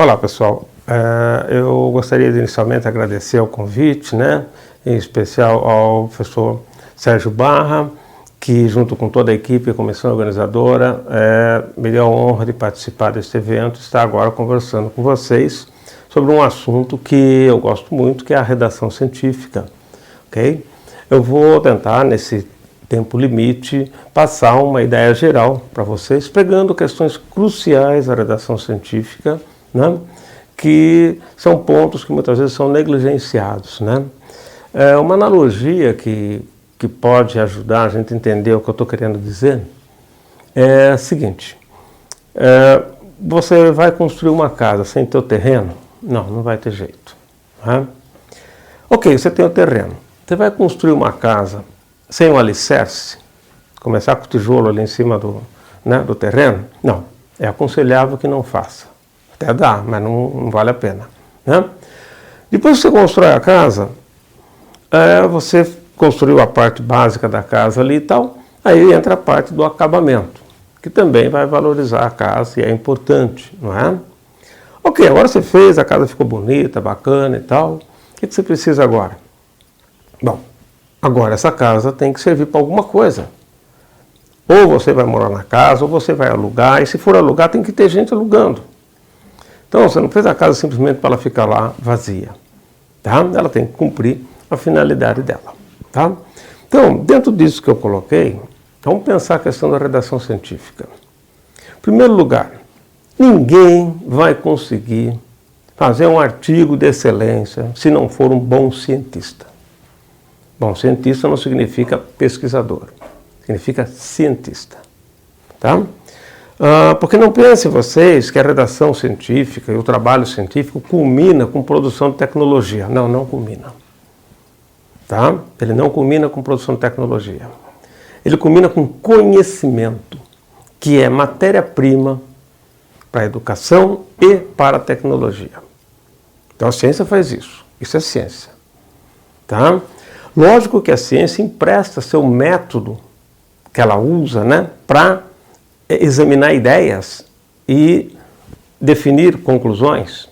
Olá pessoal, eu gostaria de inicialmente agradecer o convite, né, em especial ao professor Sérgio Barra, que junto com toda a equipe e comissão organizadora me deu a honra de participar deste evento e estar agora conversando com vocês sobre um assunto que eu gosto muito, que é a redação científica, ok? Eu vou tentar, nesse tempo limite, passar uma ideia geral para vocês, pegando questões cruciais da redação científica, né, que são pontos que muitas vezes são negligenciados, né? Uma analogia que pode ajudar a gente a entender o que eu estou querendo dizer é a seguinte: você vai construir uma casa sem ter o terreno? Não vai ter jeito, né? Ok, você tem o terreno. Você vai construir uma casa sem o alicerce? Começar com o tijolo ali em cima do terreno? Não, é aconselhável que não faça. Até dá, mas não vale a pena, né? Depois que você constrói a casa, você construiu a parte básica da casa ali e tal, aí entra a parte do acabamento, que também vai valorizar a casa e é importante, não é? Ok, agora você fez, a casa ficou bonita, bacana e tal, o que você precisa agora? Bom, agora essa casa tem que servir para alguma coisa. Ou você vai morar na casa, ou você vai alugar, e se for alugar tem que ter gente alugando. Então você não fez a casa simplesmente para ela ficar lá vazia, tá? Ela tem que cumprir a finalidade dela, tá? Então, dentro disso que eu coloquei, vamos pensar a questão da redação científica. Em primeiro lugar, ninguém vai conseguir fazer um artigo de excelência se não for um bom cientista. Bom cientista não significa pesquisador, significa cientista, tá? Porque não pensem vocês que a redação científica e o trabalho científico culmina com produção de tecnologia. Não culmina. Tá? Ele não culmina com produção de tecnologia. Ele culmina com conhecimento, que é matéria-prima para a educação e para a tecnologia. Então a ciência faz isso. Isso é ciência. Tá? Lógico que a ciência empresta seu método que ela usa, né, para examinar ideias e definir conclusões,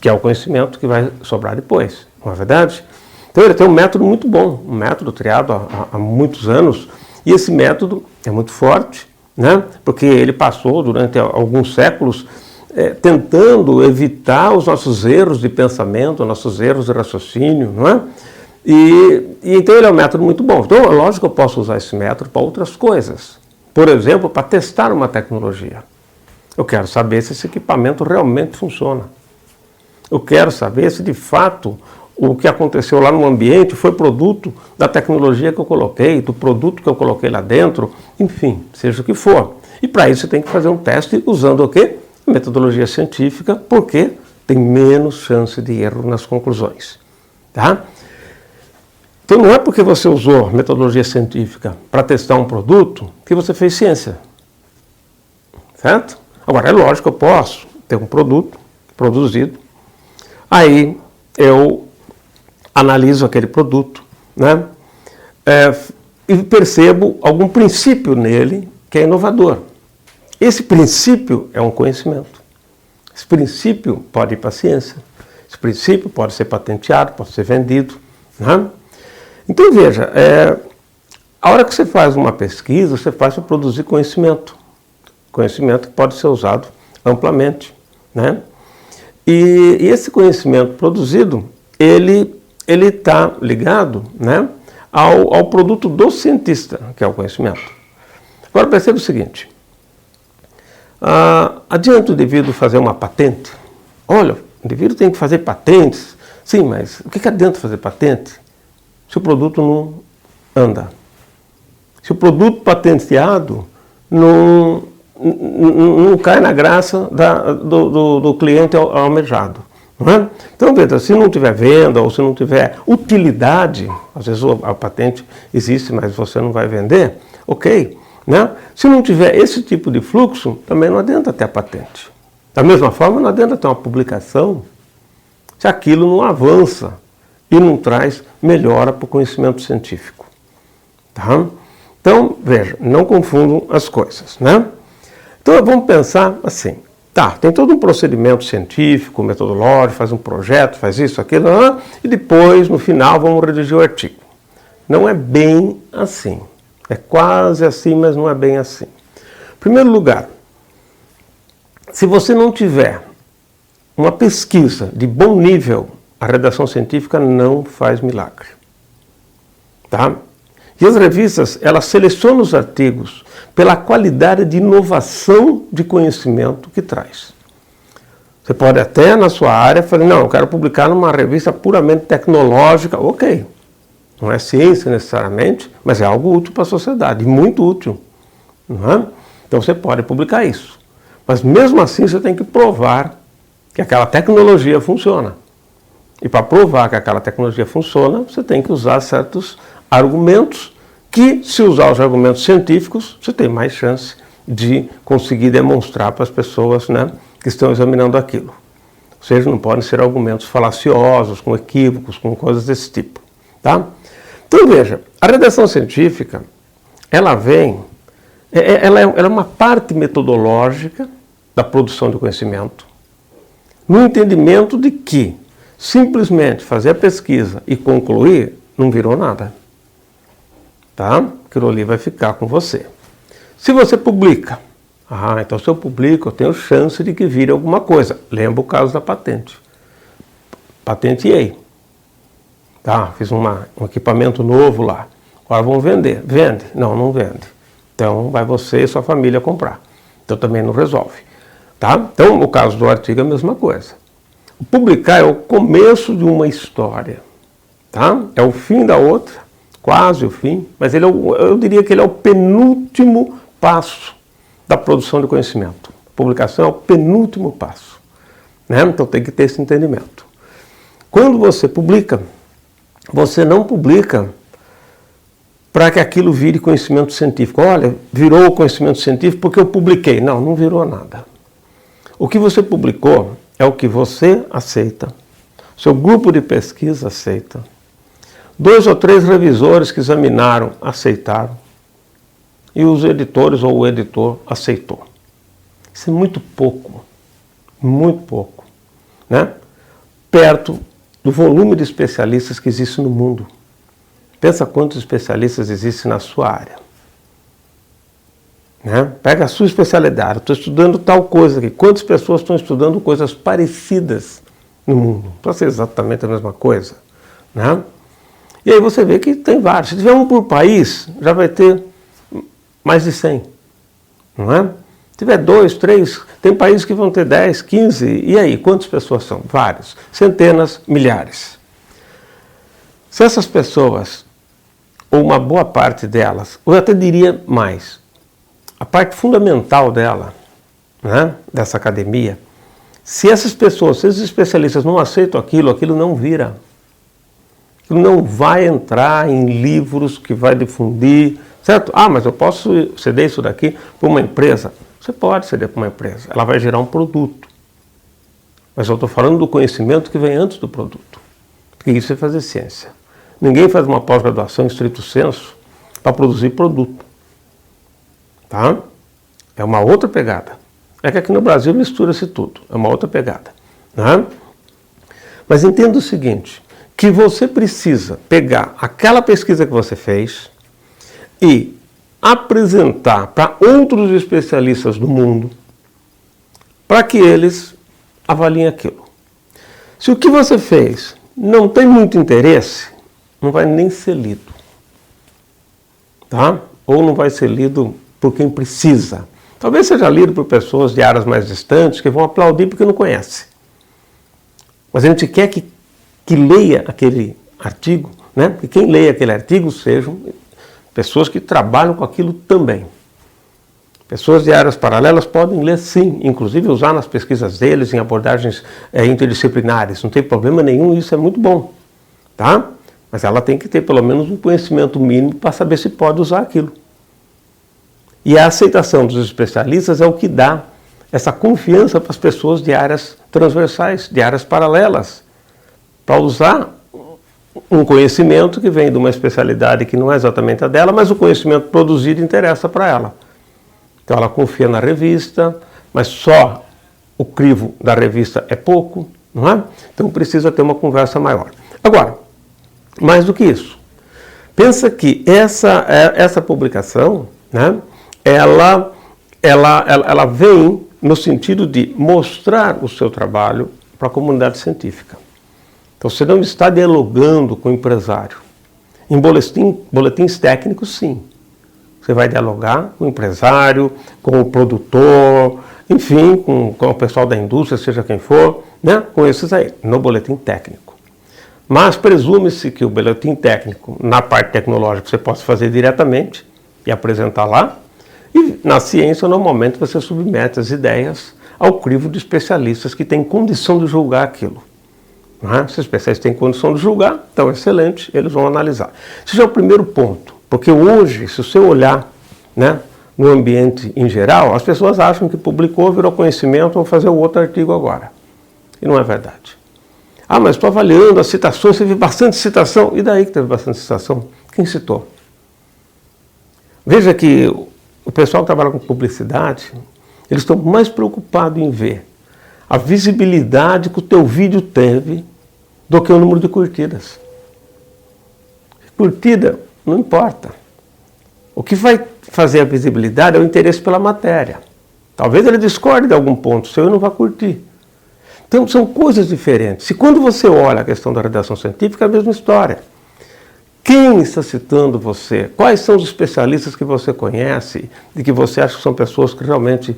que é o conhecimento que vai sobrar depois, não é verdade? Então ele tem um método muito bom, um método criado há muitos anos, e esse método é muito forte, né? Porque ele passou durante alguns séculos tentando evitar os nossos erros de pensamento, nossos erros de raciocínio, não é? E então ele é um método muito bom. Então, lógico que eu posso usar esse método para outras coisas. Por exemplo, para testar uma tecnologia. Eu quero saber se esse equipamento realmente funciona. Eu quero saber se de fato o que aconteceu lá no ambiente foi produto da tecnologia que eu coloquei, do produto que eu coloquei lá dentro, enfim, seja o que for. E para isso você tem que fazer um teste usando o quê? Metodologia científica, porque tem menos chance de erro nas conclusões. Tá? Então não é porque você usou metodologia científica para testar um produto que você fez ciência, certo? Agora, é lógico que eu posso ter um produto produzido, aí eu analiso aquele produto, né? E percebo algum princípio nele que é inovador. Esse princípio é um conhecimento. Esse princípio pode ir para a ciência, esse princípio pode ser patenteado, pode ser vendido, né? Então veja, a hora que você faz uma pesquisa, você faz para produzir conhecimento. Conhecimento que pode ser usado amplamente, né? E esse conhecimento produzido, ele está ligado, né, ao produto do cientista, que é o conhecimento. Agora perceba o seguinte, adianta o indivíduo fazer uma patente? Olha, o indivíduo tem que fazer patentes. Sim, mas o que adianta fazer patente se o produto não anda? Se o produto patenteado não cai na graça do cliente almejado, não é? Então, veja, se não tiver venda ou se não tiver utilidade, às vezes a patente existe, mas você não vai vender, ok, né? Se não tiver esse tipo de fluxo, também não adianta ter a patente. Da mesma forma, não adianta ter uma publicação se aquilo não avança e não traz melhora para o conhecimento científico. Tá? Então, veja, não confundam as coisas, né? Então, vamos pensar assim, Tá, tem todo um procedimento científico, metodológico, faz um projeto, faz isso, aquilo, e depois, no final, vamos redigir o artigo. Não é bem assim. É quase assim, mas não é bem assim. Em primeiro lugar, se você não tiver uma pesquisa de bom nível, a redação científica não faz milagre. Tá? E as revistas, elas selecionam os artigos pela qualidade de inovação de conhecimento que traz. Você pode até, na sua área, falar, não, eu quero publicar numa revista puramente tecnológica. Ok, não é ciência necessariamente, mas é algo útil para a sociedade, muito útil. Não é? Então você pode publicar isso. Mas mesmo assim você tem que provar que aquela tecnologia funciona. E para provar que aquela tecnologia funciona, você tem que usar certos argumentos que, se usar os argumentos científicos, você tem mais chance de conseguir demonstrar para as pessoas, né, que estão examinando aquilo. Ou seja, não podem ser argumentos falaciosos, com equívocos, com coisas desse tipo. Tá? Então veja, a redação científica, ela é uma parte metodológica da produção de conhecimento, no entendimento de que simplesmente fazer a pesquisa e concluir não virou nada. Tá? Aquilo ali vai ficar com você. Se você publica, então se eu publico, eu tenho chance de que vire alguma coisa. Lembra o caso da patente. Patenteei. Tá? Fiz um equipamento novo lá. Agora vamos vender. Vende? Não, não vende. Então vai você e sua família comprar. Então também não resolve. Tá? Então, no caso do artigo é a mesma coisa. O publicar é o começo de uma história. Tá? É o fim da outra. Quase o fim, mas eu diria que ele é o penúltimo passo da produção de conhecimento. A publicação é o penúltimo passo. Né? Então tem que ter esse entendimento. Quando você publica, você não publica para que aquilo vire conhecimento científico. Olha, virou conhecimento científico porque eu publiquei. Não, não virou nada. O que você publicou é o que você aceita, seu grupo de pesquisa aceita. 2 ou 3 revisores que examinaram, aceitaram. E os editores ou o editor aceitou. Isso é muito pouco. Muito pouco. Né? Perto do volume de especialistas que existe no mundo. Pensa quantos especialistas existem na sua área. Né? Pega a sua especialidade. Estou estudando tal coisa aqui. Quantas pessoas estão estudando coisas parecidas no mundo? Pode ser exatamente a mesma coisa. Né? E aí você vê que tem vários. Se tiver um por país, já vai ter mais de 100. Não é? Se tiver 2, 3, tem países que vão ter 10, 15. E aí, quantas pessoas são? Vários. Centenas, milhares. Se essas pessoas, ou uma boa parte delas, ou eu até diria mais, a parte fundamental dela, né, dessa academia, se essas pessoas, se esses especialistas não aceitam aquilo, aquilo não vira. Não vai entrar em livros que vai difundir, certo? Mas eu posso ceder isso daqui para uma empresa. Você pode ceder para uma empresa, ela vai gerar um produto. Mas eu estou falando do conhecimento que vem antes do produto. Porque isso é fazer ciência. Ninguém faz uma pós-graduação em estrito sensu para produzir produto. Tá? É uma outra pegada. É que aqui no Brasil mistura-se tudo. É uma outra pegada. Né? Mas entenda o seguinte, que você precisa pegar aquela pesquisa que você fez e apresentar para outros especialistas do mundo para que eles avaliem aquilo. Se o que você fez não tem muito interesse, não vai nem ser lido. Tá? Ou não vai ser lido por quem precisa. Talvez seja lido por pessoas de áreas mais distantes que vão aplaudir porque não conhecem. Mas a gente quer que leia aquele artigo, né? Que quem leia aquele artigo sejam pessoas que trabalham com aquilo também. Pessoas de áreas paralelas podem ler sim, inclusive usar nas pesquisas deles em abordagens interdisciplinares, não tem problema nenhum, isso é muito bom, tá? Mas ela tem que ter pelo menos um conhecimento mínimo para saber se pode usar aquilo. E a aceitação dos especialistas é o que dá essa confiança para as pessoas de áreas transversais, de áreas paralelas, para usar um conhecimento que vem de uma especialidade que não é exatamente a dela, mas o conhecimento produzido interessa para ela. Então ela confia na revista, mas só o crivo da revista é pouco, não é? Então precisa ter uma conversa maior. Agora, mais do que isso, pensa que essa publicação, né, ela vem no sentido de mostrar o seu trabalho para a comunidade científica. Então você não está dialogando com o empresário. Em boletins técnicos, sim. Você vai dialogar com o empresário, com o produtor, enfim, com o pessoal da indústria, seja quem for, né? Com esses aí, no boletim técnico. Mas presume-se que o boletim técnico, na parte tecnológica, você possa fazer diretamente e apresentar lá. E na ciência, normalmente, você submete as ideias ao crivo de especialistas que têm condição de julgar aquilo. Se os especialistas têm condição de julgar, então excelente, eles vão analisar. Esse já é o primeiro ponto, porque hoje, se você olhar, né, no ambiente em geral, as pessoas acham que publicou, virou conhecimento, vão fazer o outro artigo agora. E não é verdade. Ah, mas estou avaliando as citações, você viu bastante citação. E daí que teve bastante citação? Quem citou? Veja que o pessoal que trabalha com publicidade, eles estão mais preocupados em ver a visibilidade que o teu vídeo teve do que o número de curtidas. Curtida não importa. O que vai fazer a visibilidade é o interesse pela matéria. Talvez ele discorde de algum ponto seu e não vá curtir. Então são coisas diferentes. Se quando você olha a questão da redação científica, é a mesma história. Quem está citando você? Quais são os especialistas que você conhece e que você acha que são pessoas que realmente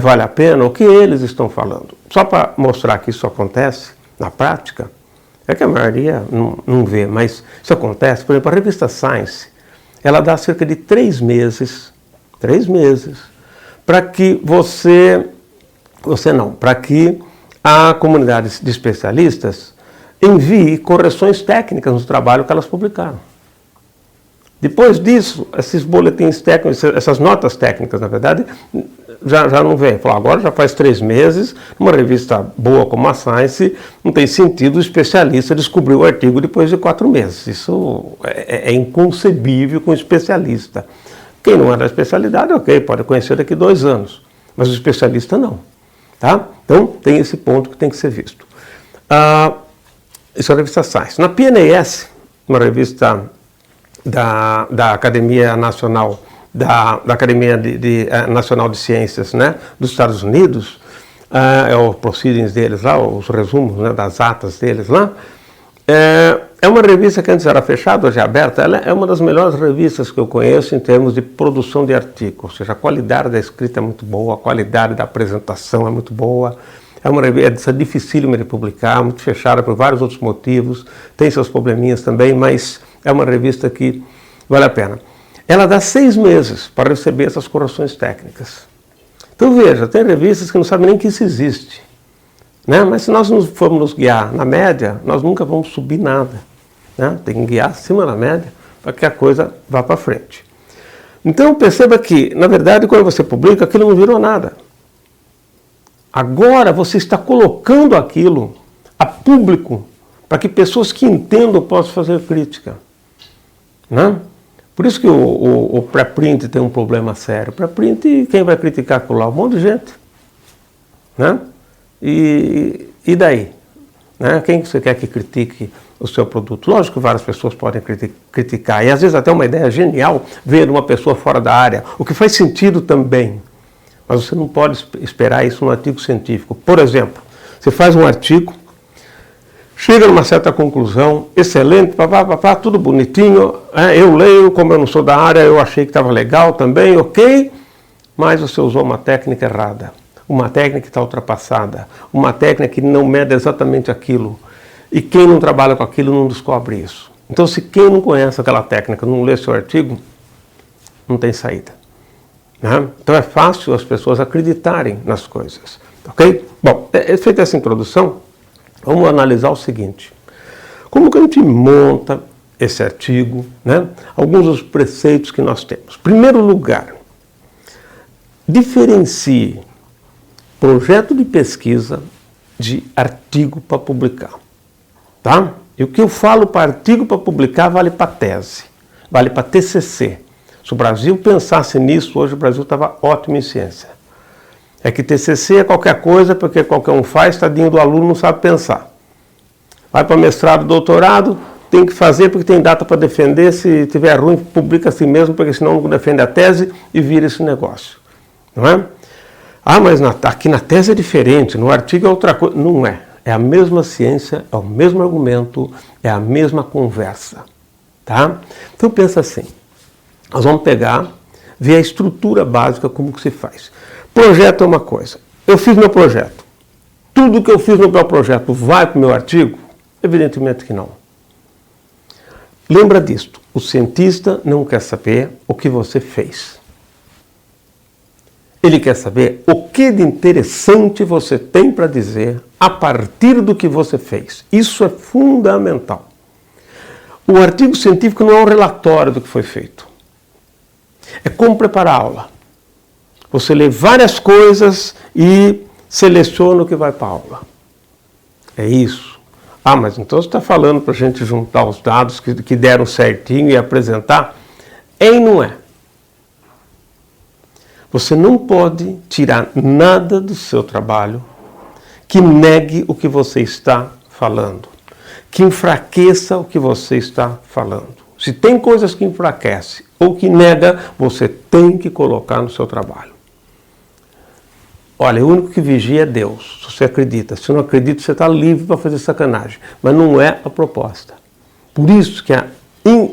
vale a pena? O que eles estão falando? Só para mostrar que isso acontece na prática, é que a maioria não vê, mas isso acontece. Por exemplo, a revista Science, ela dá cerca de 3 meses, para que para que a comunidade de especialistas envie correções técnicas no trabalho que elas publicaram. Depois disso, esses boletins técnicos, essas notas técnicas, na verdade, já não vem. Agora já faz 3 meses, numa revista boa como a Science, não tem sentido o especialista descobrir o artigo depois de 4 meses. Isso é inconcebível com o especialista. Quem não é da especialidade, ok, pode conhecer daqui 2 anos, mas o especialista não. Tá? Então, tem esse ponto que tem que ser visto. Isso é a revista Science. Na PNAS, uma revista da Academia Nacional, da Academia Nacional de Ciências, né, dos Estados Unidos, os proceedings deles lá, os resumos, né, das atas deles lá, é uma revista que antes era fechada, hoje é aberta. Ela é uma das melhores revistas que eu conheço em termos de produção de artigos, ou seja, a qualidade da escrita é muito boa, a qualidade da apresentação é muito boa. É uma revista dificílima de publicar, muito fechada por vários outros motivos, tem seus probleminhas também, mas é uma revista que vale a pena. Ela dá 6 meses para receber essas correções técnicas. Então veja, tem revistas que não sabem nem que isso existe. Né? Mas se nós formos nos guiar na média, nós nunca vamos subir nada. Né? Tem que guiar acima da média para que a coisa vá para frente. Então perceba que, na verdade, quando você publica, aquilo não virou nada. Agora você está colocando aquilo a público para que pessoas que entendam possam fazer crítica. Né? Por isso que o pré-print tem um problema sério. Pré-print, quem vai criticar aquilo lá? Um monte de gente. Né? E daí? Né? Quem você quer que critique o seu produto? Lógico que várias pessoas podem criticar. E às vezes até uma ideia genial ver uma pessoa fora da área. O que faz sentido também. Mas você não pode esperar isso num artigo científico. Por exemplo, você faz um artigo, chega numa certa conclusão, excelente, tudo bonitinho, eu leio, como eu não sou da área, eu achei que estava legal também, ok, mas você usou uma técnica errada, uma técnica que está ultrapassada, uma técnica que não mede exatamente aquilo, e quem não trabalha com aquilo não descobre isso. Então, se quem não conhece aquela técnica não lê seu artigo, não tem saída. Né? Então é fácil as pessoas acreditarem nas coisas. Ok? Bom, feita essa introdução, vamos analisar o seguinte. Como que a gente monta esse artigo? Né? Alguns dos preceitos que nós temos. Em primeiro lugar, diferencie projeto de pesquisa de artigo para publicar. Tá? E o que eu falo para artigo para publicar vale para tese, vale para TCC. Se o Brasil pensasse nisso, hoje o Brasil estava ótimo em ciência. É que TCC é qualquer coisa, porque qualquer um faz, tadinho do aluno não sabe pensar. Vai para mestrado, doutorado, tem que fazer porque tem data para defender, se tiver ruim, publica assim mesmo, porque senão não defende a tese e vira esse negócio. Não é? Ah, mas aqui na tese é diferente, no artigo é outra coisa. Não é. É a mesma ciência, é o mesmo argumento, é a mesma conversa. Tá? Então pensa assim, nós vamos pegar, ver a estrutura básica, como que se faz. Projeto é uma coisa. Eu fiz meu projeto. Tudo que eu fiz no meu projeto vai para o meu artigo? Evidentemente que não. Lembra disto, o cientista não quer saber o que você fez. Ele quer saber o que de interessante você tem para dizer a partir do que você fez. Isso é fundamental. O artigo científico não é um relatório do que foi feito. É como preparar a aula. Você lê várias coisas e seleciona o que vai para a aula. É isso. Ah, mas então você está falando para a gente juntar os dados que deram certinho e apresentar? É e não é. Você não pode tirar nada do seu trabalho que negue o que você está falando, que enfraqueça o que você está falando. Se tem coisas que enfraquece ou que nega, você tem que colocar no seu trabalho. Olha, o único que vigia é Deus, se você acredita. Se não acredita, você está livre para fazer sacanagem. Mas não é a proposta. Por isso que a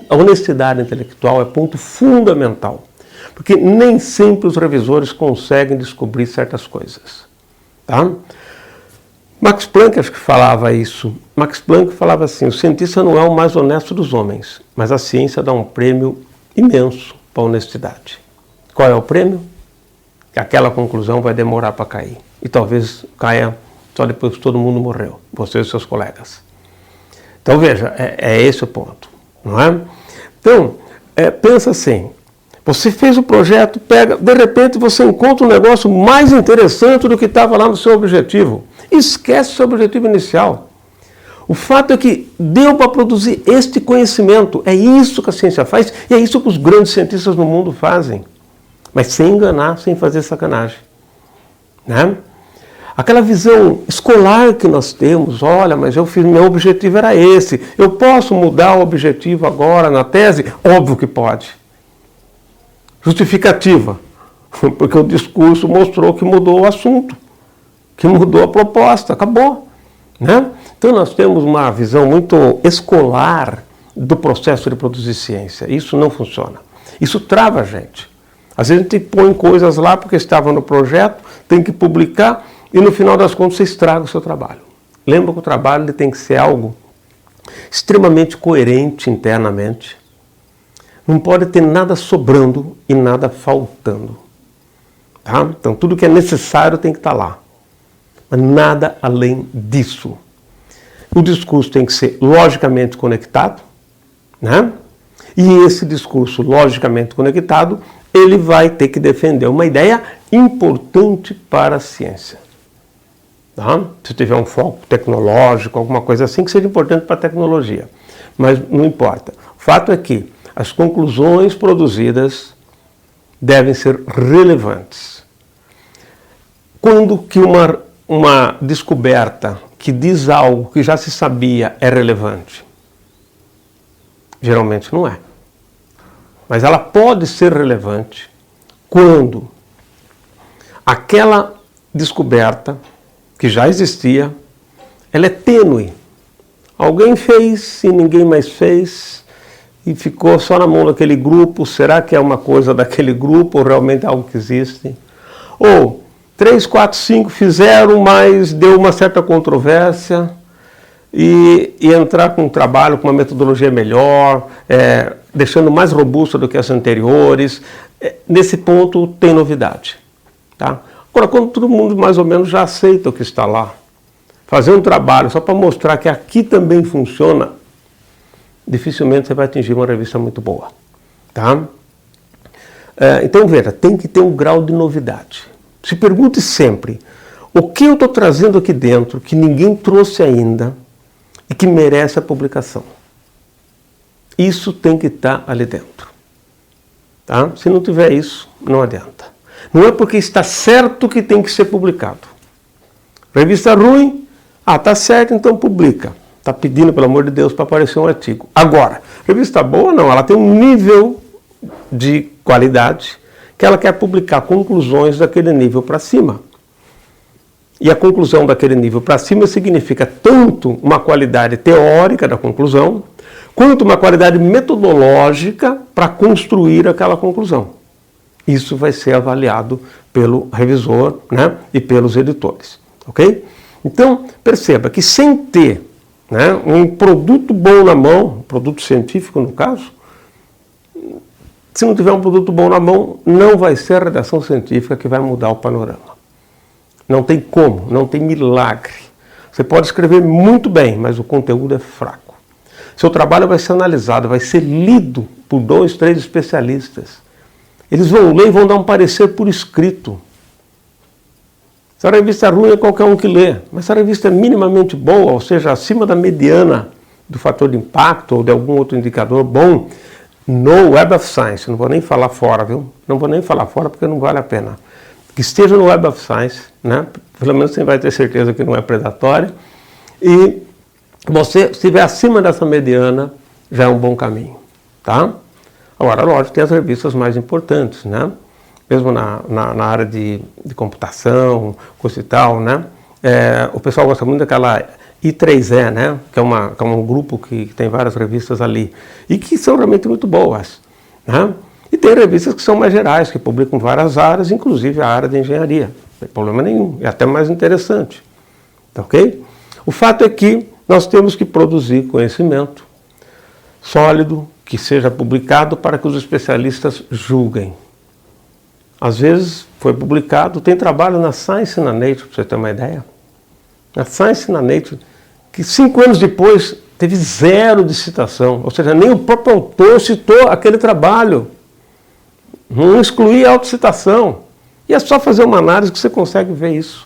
honestidade intelectual é ponto fundamental. Porque nem sempre os revisores conseguem descobrir certas coisas. Tá? Max Planck acho que falava isso. Max Planck falava assim, o cientista não é o mais honesto dos homens, mas a ciência dá um prêmio imenso para a honestidade. Qual é o prêmio? Que aquela conclusão vai demorar para cair. E talvez caia só depois que todo mundo morreu, você e seus colegas. Então veja, é esse o ponto. Não é? Então, pensa assim, você fez o projeto, pega, de repente você encontra um negócio mais interessante do que estava lá no seu objetivo. Esquece o seu objetivo inicial. O fato é que deu para produzir este conhecimento. É isso que a ciência faz e é isso que os grandes cientistas no mundo fazem. Mas sem enganar, sem fazer sacanagem. Né? Aquela visão escolar que nós temos, olha, mas meu objetivo era esse, eu posso mudar o objetivo agora na tese? Óbvio que pode. Justificativa, porque o discurso mostrou que mudou o assunto, que mudou a proposta, acabou. Né? Então nós temos uma visão muito escolar do processo de produzir ciência. Isso não funciona. Isso trava a gente. Às vezes a gente põe coisas lá porque estava no projeto, tem que publicar e no final das contas você estraga o seu trabalho. Lembra que o trabalho ele tem que ser algo extremamente coerente internamente. Não pode ter nada sobrando e nada faltando. Tá? Então tudo que é necessário tem que estar lá. Mas nada além disso. O discurso tem que ser logicamente conectado, né? E esse discurso logicamente conectado, ele vai ter que defender uma ideia importante para a ciência. Tá? Se tiver um foco tecnológico, alguma coisa assim, que seja importante para a tecnologia. Mas não importa. O fato é que as conclusões produzidas devem ser relevantes. Quando que uma descoberta que diz algo que já se sabia é relevante? Geralmente não é. Mas ela pode ser relevante quando aquela descoberta que já existia, ela é tênue. Alguém fez e ninguém mais fez e ficou só na mão daquele grupo. Será que é uma coisa daquele grupo ou realmente é algo que existe? Ou 3, 4, 5 fizeram, mas deu uma certa controvérsia e entrar com um trabalho, com uma metodologia melhor, deixando mais robusta do que as anteriores. Nesse ponto tem novidade. Tá? Agora, quando todo mundo mais ou menos já aceita o que está lá, fazer um trabalho só para mostrar que aqui também funciona, dificilmente você vai atingir uma revista muito boa. Tá? Então, veja, tem que ter um grau de novidade. Se pergunte sempre, o que eu estou trazendo aqui dentro que ninguém trouxe ainda e que merece a publicação? Isso tem que estar ali dentro. Tá? Se não tiver isso, não adianta. Não é porque está certo que tem que ser publicado. Revista ruim, tá certo, então publica. Está pedindo, pelo amor de Deus, para aparecer um artigo. Agora, revista boa não, ela tem um nível de qualidade que ela quer publicar conclusões daquele nível para cima. E a conclusão daquele nível para cima significa tanto uma qualidade teórica da conclusão, quanto uma qualidade metodológica para construir aquela conclusão. Isso vai ser avaliado pelo revisor, né, e pelos editores. Ok? Então, perceba que sem ter, né, um produto bom na mão, um produto científico no caso, se não tiver um produto bom na mão, não vai ser a redação científica que vai mudar o panorama. Não tem como, não tem milagre. Você pode escrever muito bem, mas o conteúdo é fraco. Seu trabalho vai ser analisado, vai ser lido por 2, 3 especialistas. Eles vão ler e vão dar um parecer por escrito. Se a revista é ruim, é qualquer um que lê. Mas se a revista é minimamente boa, ou seja, acima da mediana do fator de impacto ou de algum outro indicador bom, no Web of Science, não vou nem falar fora, viu? Não vou nem falar fora porque não vale a pena. Que esteja no Web of Science, né? Pelo menos você vai ter certeza que não é predatório. E você, se estiver acima dessa mediana, já é um bom caminho, tá? Agora, lógico, tem as revistas mais importantes, né? Mesmo na área de computação, coisa e tal, né? O pessoal gosta muito daquela I3E, né? Que é um grupo que tem várias revistas ali e que são realmente muito boas, né? E tem revistas que são mais gerais, que publicam várias áreas, inclusive a área de engenharia. Não tem problema nenhum, é até mais interessante, tá ok? O fato é que nós temos que produzir conhecimento sólido, que seja publicado para que os especialistas julguem. Às vezes foi publicado, tem trabalho na Science e na Nature, para você ter uma ideia. Na Science e na Nature, que 5 anos depois teve 0 de citação, ou seja, nem o próprio autor citou aquele trabalho. Não excluir a autocitação. E é só fazer uma análise que você consegue ver isso.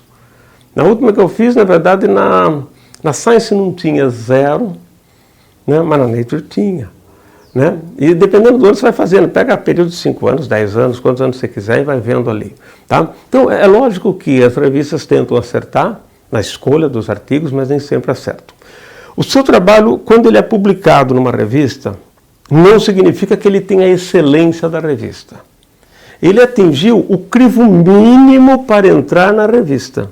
Na última que eu fiz, na verdade, na Science não tinha 0, né, mas na Nature tinha. Né? E dependendo do ano você vai fazendo, pega período de 5 anos, 10 anos, quantos anos você quiser e vai vendo ali. Tá? Então é lógico que as revistas tentam acertar na escolha dos artigos, mas nem sempre acertam. O seu trabalho, quando ele é publicado numa revista, não significa que ele tenha a excelência da revista. Ele atingiu o crivo mínimo para entrar na revista.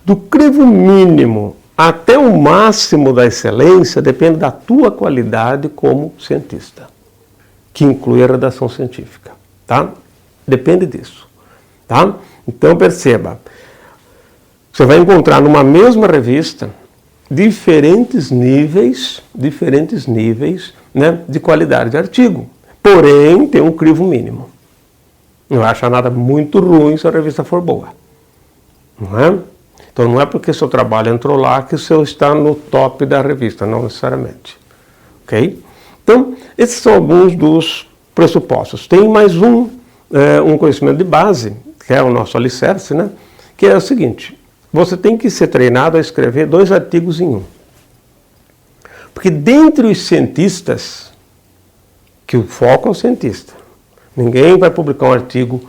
Do crivo mínimo até o máximo da excelência depende da tua qualidade como cientista, que inclui a redação científica, tá? Depende disso, tá? Então perceba, você vai encontrar numa mesma revista diferentes níveis, né, de qualidade de artigo, porém tem um crivo mínimo. Não vai achar nada muito ruim se a revista for boa, não é? Então não é porque seu trabalho entrou lá que o seu está no top da revista, não necessariamente. Ok? Então, esses são alguns dos pressupostos. Tem mais um conhecimento de base, que é o nosso alicerce, né? Que é o seguinte, você tem que ser treinado a escrever 2 artigos em 1. Porque dentre os cientistas, que o foco é o cientista, ninguém vai publicar um artigo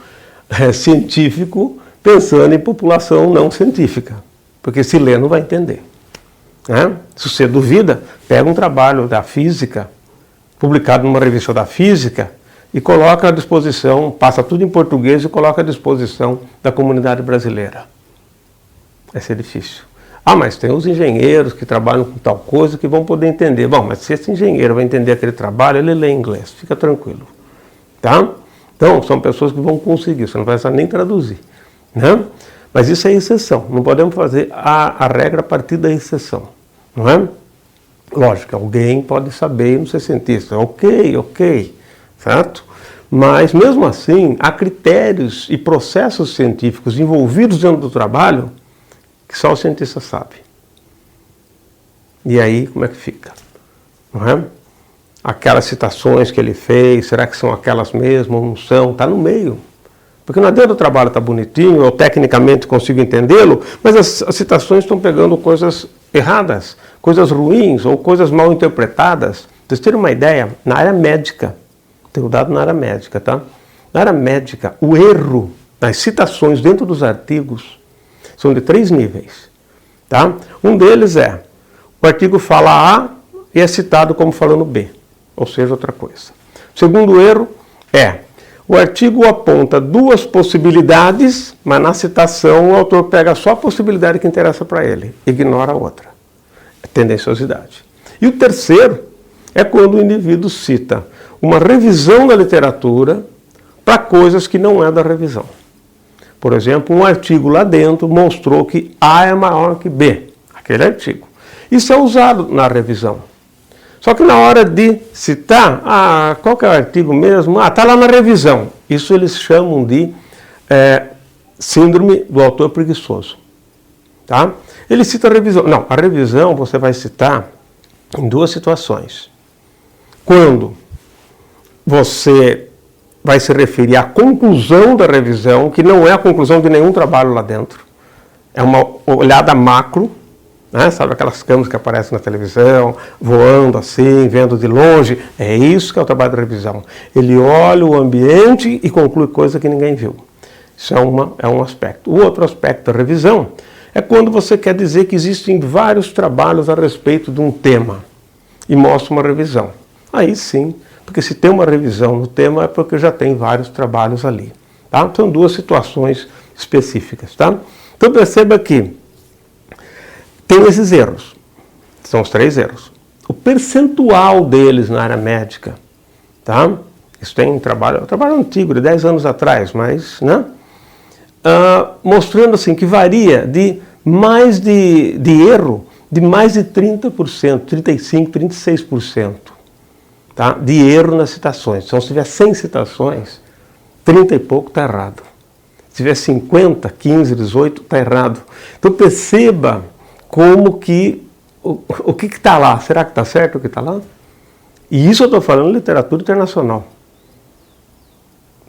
científico pensando em população não científica, porque se ler não vai entender. Né? Se você duvida, pega um trabalho da física, publicado numa revista da física, e coloca à disposição, passa tudo em português e coloca à disposição da comunidade brasileira. Vai ser difícil. Mas tem os engenheiros que trabalham com tal coisa que vão poder entender. Bom, mas se esse engenheiro vai entender aquele trabalho, ele lê em inglês, fica tranquilo. Tá? Então, são pessoas que vão conseguir, você não vai precisar nem traduzir. Né? Mas isso é exceção, não podemos fazer a regra a partir da exceção, não é? Lógico, alguém pode saber e não ser cientista, ok, certo? Mas mesmo assim, há critérios e processos científicos envolvidos dentro do trabalho que só o cientista sabe. E aí, como é que fica? Não é? Aquelas citações que ele fez, será que são aquelas mesmo ou não são? Está no meio. Porque não adianta o trabalho estar bonitinho, eu tecnicamente consigo entendê-lo, mas as citações estão pegando coisas erradas, coisas ruins ou coisas mal interpretadas. Para vocês terem uma ideia, na área médica, tenho dado na área médica, tá? Na área médica, o erro nas citações dentro dos artigos são de 3 níveis. Tá? Um deles é, o artigo fala A e é citado como falando B, ou seja, outra coisa. O segundo erro é, o artigo aponta 2 possibilidades, mas na citação o autor pega só a possibilidade que interessa para ele, ignora a outra. É tendenciosidade. E o terceiro é quando o indivíduo cita uma revisão da literatura para coisas que não é da revisão. Por exemplo, um artigo lá dentro mostrou que A é maior que B, aquele artigo. Isso é usado na revisão. Só que na hora de citar, qual que é o artigo mesmo? Está lá na revisão. Isso eles chamam de síndrome do autor preguiçoso. Tá? Ele cita a revisão. Não, a revisão você vai citar em 2 situações. Quando você vai se referir à conclusão da revisão, que não é a conclusão de nenhum trabalho lá dentro. É uma olhada macro, né? Sabe aquelas câmeras que aparecem na televisão, voando assim, vendo de longe? É isso que é o trabalho da revisão. Ele olha o ambiente e conclui coisa que ninguém viu. Isso é um aspecto. O outro aspecto da revisão é quando você quer dizer que existem vários trabalhos a respeito de um tema e mostra uma revisão. Aí sim, porque se tem uma revisão no tema é porque já tem vários trabalhos ali. Tá? São 2 situações específicas. Tá? Então perceba que tem esses erros. São os 3 erros. O percentual deles na área médica, tá? Isso tem um trabalho antigo, de 10 anos atrás, mas, né? Mostrando assim que varia de mais de erro de mais de 30%, 35%, 36%. Tá? De erro nas citações. Então, se tiver 100 citações, 30 e pouco está errado. Se tiver 50, 15, 18, está errado. Então, perceba como que, o que está lá. Será que está certo o que está lá? E isso eu estou falando de literatura internacional.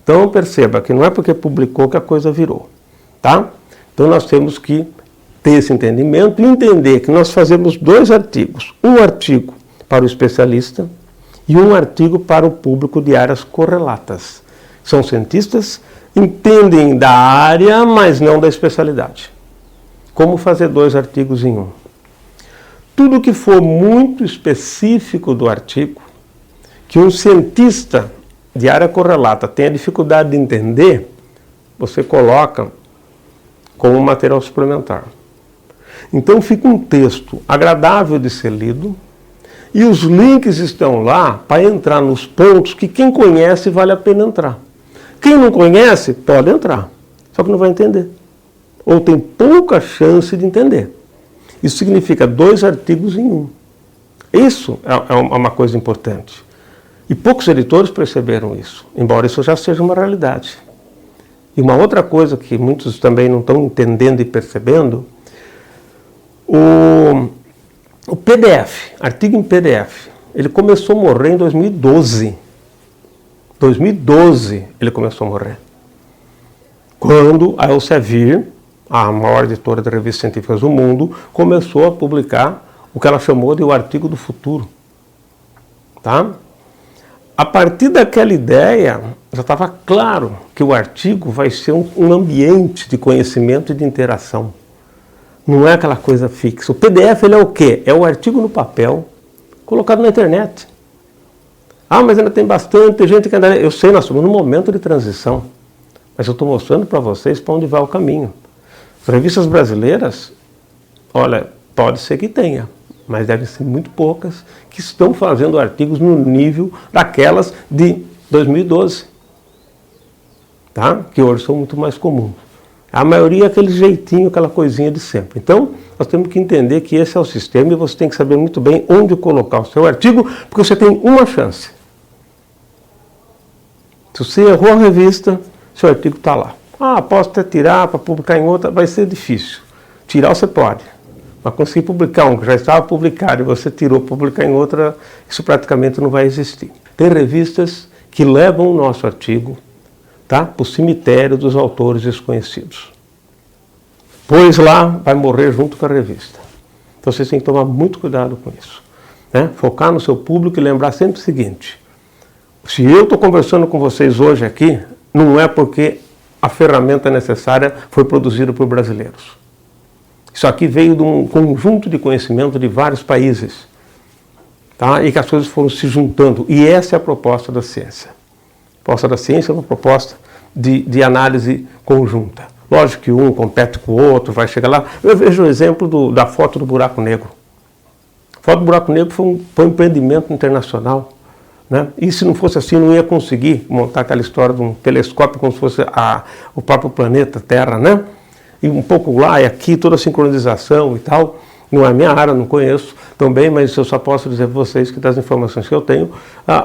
Então, perceba que não é porque publicou que a coisa virou. Tá? Então, nós temos que ter esse entendimento e entender que nós fazemos 2 artigos. Um artigo para o especialista e um artigo para o público de áreas correlatas. São cientistas, entendem da área, mas não da especialidade. Como fazer 2 artigos em um? Tudo que for muito específico do artigo, que um cientista de área correlata tenha dificuldade de entender, você coloca como material suplementar. Então fica um texto agradável de ser lido, e os links estão lá para entrar nos pontos que quem conhece vale a pena entrar. Quem não conhece, pode entrar, só que não vai entender. Ou tem pouca chance de entender. Isso significa 2 artigos em um. Isso é uma coisa importante. E poucos editores perceberam isso, embora isso já seja uma realidade. E uma outra coisa que muitos também não estão entendendo e percebendo, o PDF, artigo em PDF, ele começou a morrer em 2012. 2012 ele começou a morrer. Quando a Elsevier, a maior editora de revistas científicas do mundo, começou a publicar o que ela chamou de o artigo do futuro. Tá? A partir daquela ideia, já estava claro que o artigo vai ser um ambiente de conhecimento e de interação. Não é aquela coisa fixa. O PDF ele é o quê? É o artigo no papel, colocado na internet. Mas ainda tem bastante gente que ainda... Eu sei, nós estamos num momento de transição, mas eu estou mostrando para vocês para onde vai o caminho. As revistas brasileiras, olha, pode ser que tenha, mas devem ser muito poucas que estão fazendo artigos no nível daquelas de 2012, tá? Que hoje são muito mais comuns. A maioria é aquele jeitinho, aquela coisinha de sempre. Então, nós temos que entender que esse é o sistema e você tem que saber muito bem onde colocar o seu artigo, porque você tem uma chance. Se você errou a revista, seu artigo está lá. Posso até tirar para publicar em outra, vai ser difícil. Tirar você pode, mas conseguir publicar um que já estava publicado e você tirou para publicar em outra, isso praticamente não vai existir. Tem revistas que levam o nosso artigo, tá, para o cemitério dos autores desconhecidos. Pois lá vai morrer junto com a revista. Então vocês têm que tomar muito cuidado com isso. Né? Focar no seu público e lembrar sempre o seguinte: se eu estou conversando com vocês hoje aqui, não é porque a ferramenta necessária foi produzida por brasileiros. Isso aqui veio de um conjunto de conhecimento de vários países, tá? E que as coisas foram se juntando. E essa é a proposta da ciência. A proposta da ciência é uma proposta de análise conjunta. Lógico que um compete com o outro, vai chegar lá. Eu vejo o exemplo da foto do buraco negro. A foto do buraco negro foi um empreendimento internacional, né? E se não fosse assim, não ia conseguir montar aquela história de um telescópio como se fosse o próprio planeta Terra, né? E um pouco lá e aqui, toda a sincronização e tal. Não é a minha área, não conheço também, mas eu só posso dizer para vocês que das informações que eu tenho,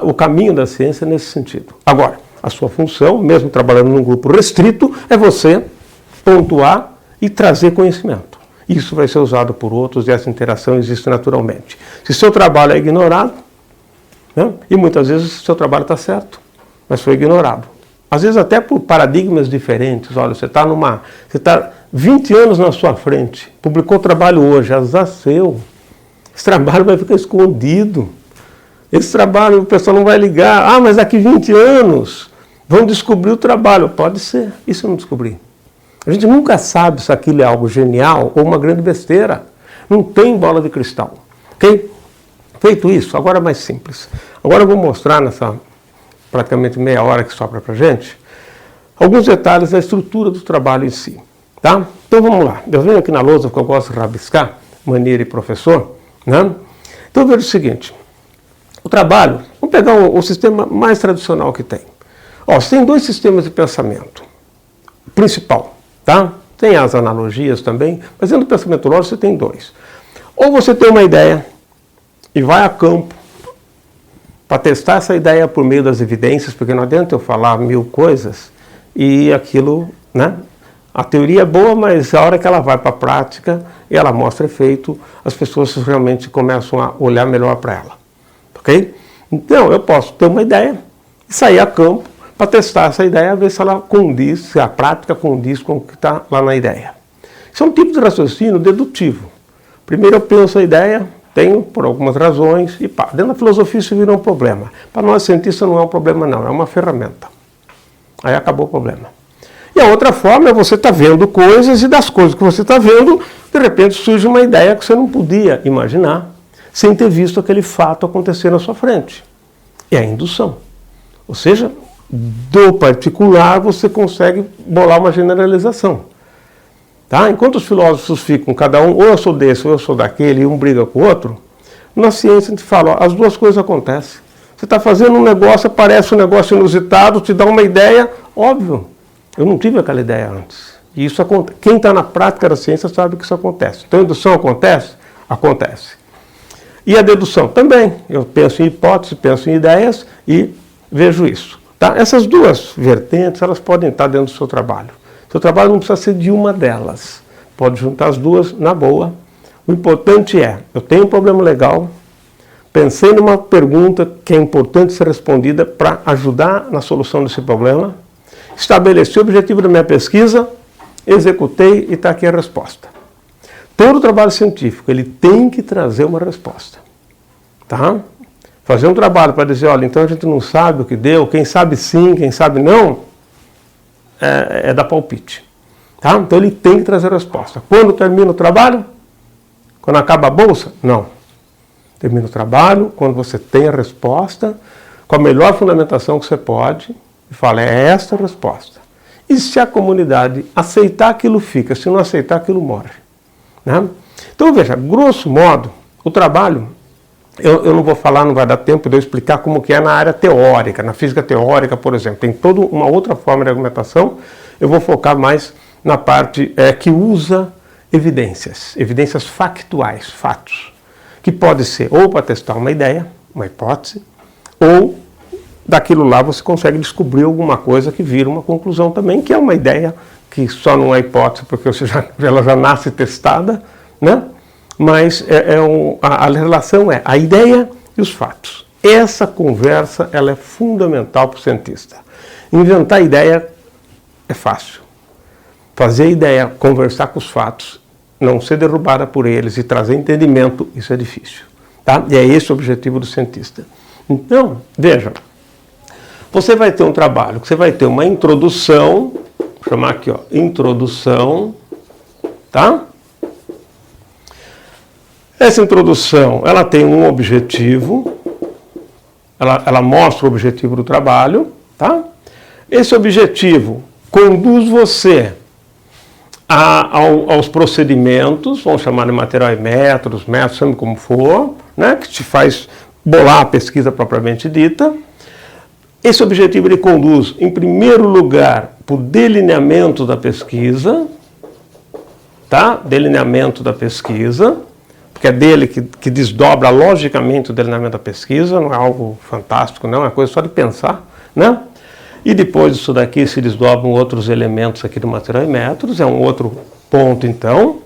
o caminho da ciência é nesse sentido. Agora, a sua função, mesmo trabalhando num grupo restrito, é você pontuar e trazer conhecimento. Isso vai ser usado por outros e essa interação existe naturalmente. Se seu trabalho é ignorado, né, e muitas vezes o seu trabalho está certo, mas foi ignorado. Às vezes até por paradigmas diferentes. Olha, você está 20 anos na sua frente, publicou o trabalho hoje, azar seu. Esse trabalho vai ficar escondido. Esse trabalho o pessoal não vai ligar. Ah, mas daqui 20 anos vão descobrir o trabalho. Pode ser, e se eu não descobrir? A gente nunca sabe se aquilo é algo genial ou uma grande besteira. Não tem bola de cristal. Ok? Feito isso, agora é mais simples. Agora eu vou mostrar nessa praticamente meia hora que sobra para a gente, alguns detalhes da estrutura do trabalho em si. Tá? Então vamos lá. Eu venho aqui na lousa porque eu gosto de rabiscar, maneira de professor, né? Então eu vejo o seguinte, o trabalho, vamos pegar o sistema mais tradicional que tem. Ó, você tem dois sistemas de pensamento. O principal, tá? Tem as analogias também, mas dentro do pensamento lógico você tem dois. Ou você tem uma ideia e vai a campo para testar essa ideia por meio das evidências, porque não adianta eu falar 1000 coisas e aquilo, né? A teoria é boa, mas a hora que ela vai para a prática e ela mostra efeito, as pessoas realmente começam a olhar melhor para ela. Ok? Então, eu posso ter uma ideia e sair a campo para testar essa ideia, ver se ela condiz, se a prática condiz com o que está lá na ideia. Isso é um tipo de raciocínio dedutivo. Primeiro eu penso a ideia, tenho por algumas razões e pá. Dentro da filosofia isso vira um problema. Para nós cientistas não é um problema não, é uma ferramenta. Aí acabou o problema. E a outra forma é você estar vendo coisas e das coisas que você está vendo, de repente surge uma ideia que você não podia imaginar sem ter visto aquele fato acontecer na sua frente. É a indução. Ou seja, do particular você consegue bolar uma generalização. Tá? Enquanto os filósofos ficam, cada um, ou eu sou desse ou eu sou daquele, e um briga com o outro, na ciência a gente fala, ó, as duas coisas acontecem. Você está fazendo um negócio, aparece um negócio inusitado, te dá uma ideia, óbvio. Eu não tive aquela ideia antes. E isso acontece. Quem está na prática da ciência sabe que isso acontece. Então a indução acontece? Acontece. E a dedução também. Eu penso em hipóteses, penso em ideias e vejo isso. Tá? Essas duas vertentes, elas podem estar dentro do seu trabalho. Seu trabalho não precisa ser de uma delas. Pode juntar as duas na boa. O importante é, eu tenho um problema legal, pensei numa pergunta que é importante ser respondida para ajudar na solução desse problema, estabeleci o objetivo da minha pesquisa, executei e está aqui a resposta. Todo trabalho científico, ele tem que trazer uma resposta. Tá? Fazer um trabalho para dizer, olha, então a gente não sabe o que deu, quem sabe sim, quem sabe não, é dar palpite. Tá? Então ele tem que trazer a resposta. Quando termina o trabalho? Quando acaba a bolsa? Não. Termina o trabalho quando você tem a resposta, com a melhor fundamentação que você pode, e fala, é esta a resposta. E se a comunidade aceitar, aquilo fica, se não aceitar, aquilo morre. Né? Então veja, grosso modo, o trabalho, eu não vou falar, não vai dar tempo de eu explicar como que é na área teórica, na física teórica, por exemplo. Tem toda uma outra forma de argumentação, eu vou focar mais na parte que usa evidências factuais, fatos, que pode ser ou para testar uma ideia, uma hipótese, ou daquilo lá você consegue descobrir alguma coisa que vira uma conclusão também, que é uma ideia que só não é hipótese porque ela já nasce testada, né? Mas a relação é a ideia e os fatos. Essa conversa ela é fundamental para o cientista. Inventar ideia é fácil. Fazer a ideia, conversar com os fatos, não ser derrubada por eles e trazer entendimento, isso é difícil. Tá? E é esse o objetivo do cientista. Então, veja, você vai ter um trabalho, que você vai ter uma introdução, vou chamar aqui, ó, introdução, tá? Essa introdução, ela tem um objetivo, ela mostra o objetivo do trabalho, tá? Esse objetivo conduz você aos procedimentos, vamos chamar de material e métodos, chame como for, né? Que te faz bolar a pesquisa propriamente dita. Esse objetivo ele conduz, em primeiro lugar, para o delineamento da pesquisa, tá? Delineamento da pesquisa, porque é dele que desdobra logicamente o delineamento da pesquisa, não é algo fantástico, não, é coisa só de pensar, né? E depois disso daqui se desdobram outros elementos aqui do material e métodos, é um outro ponto então.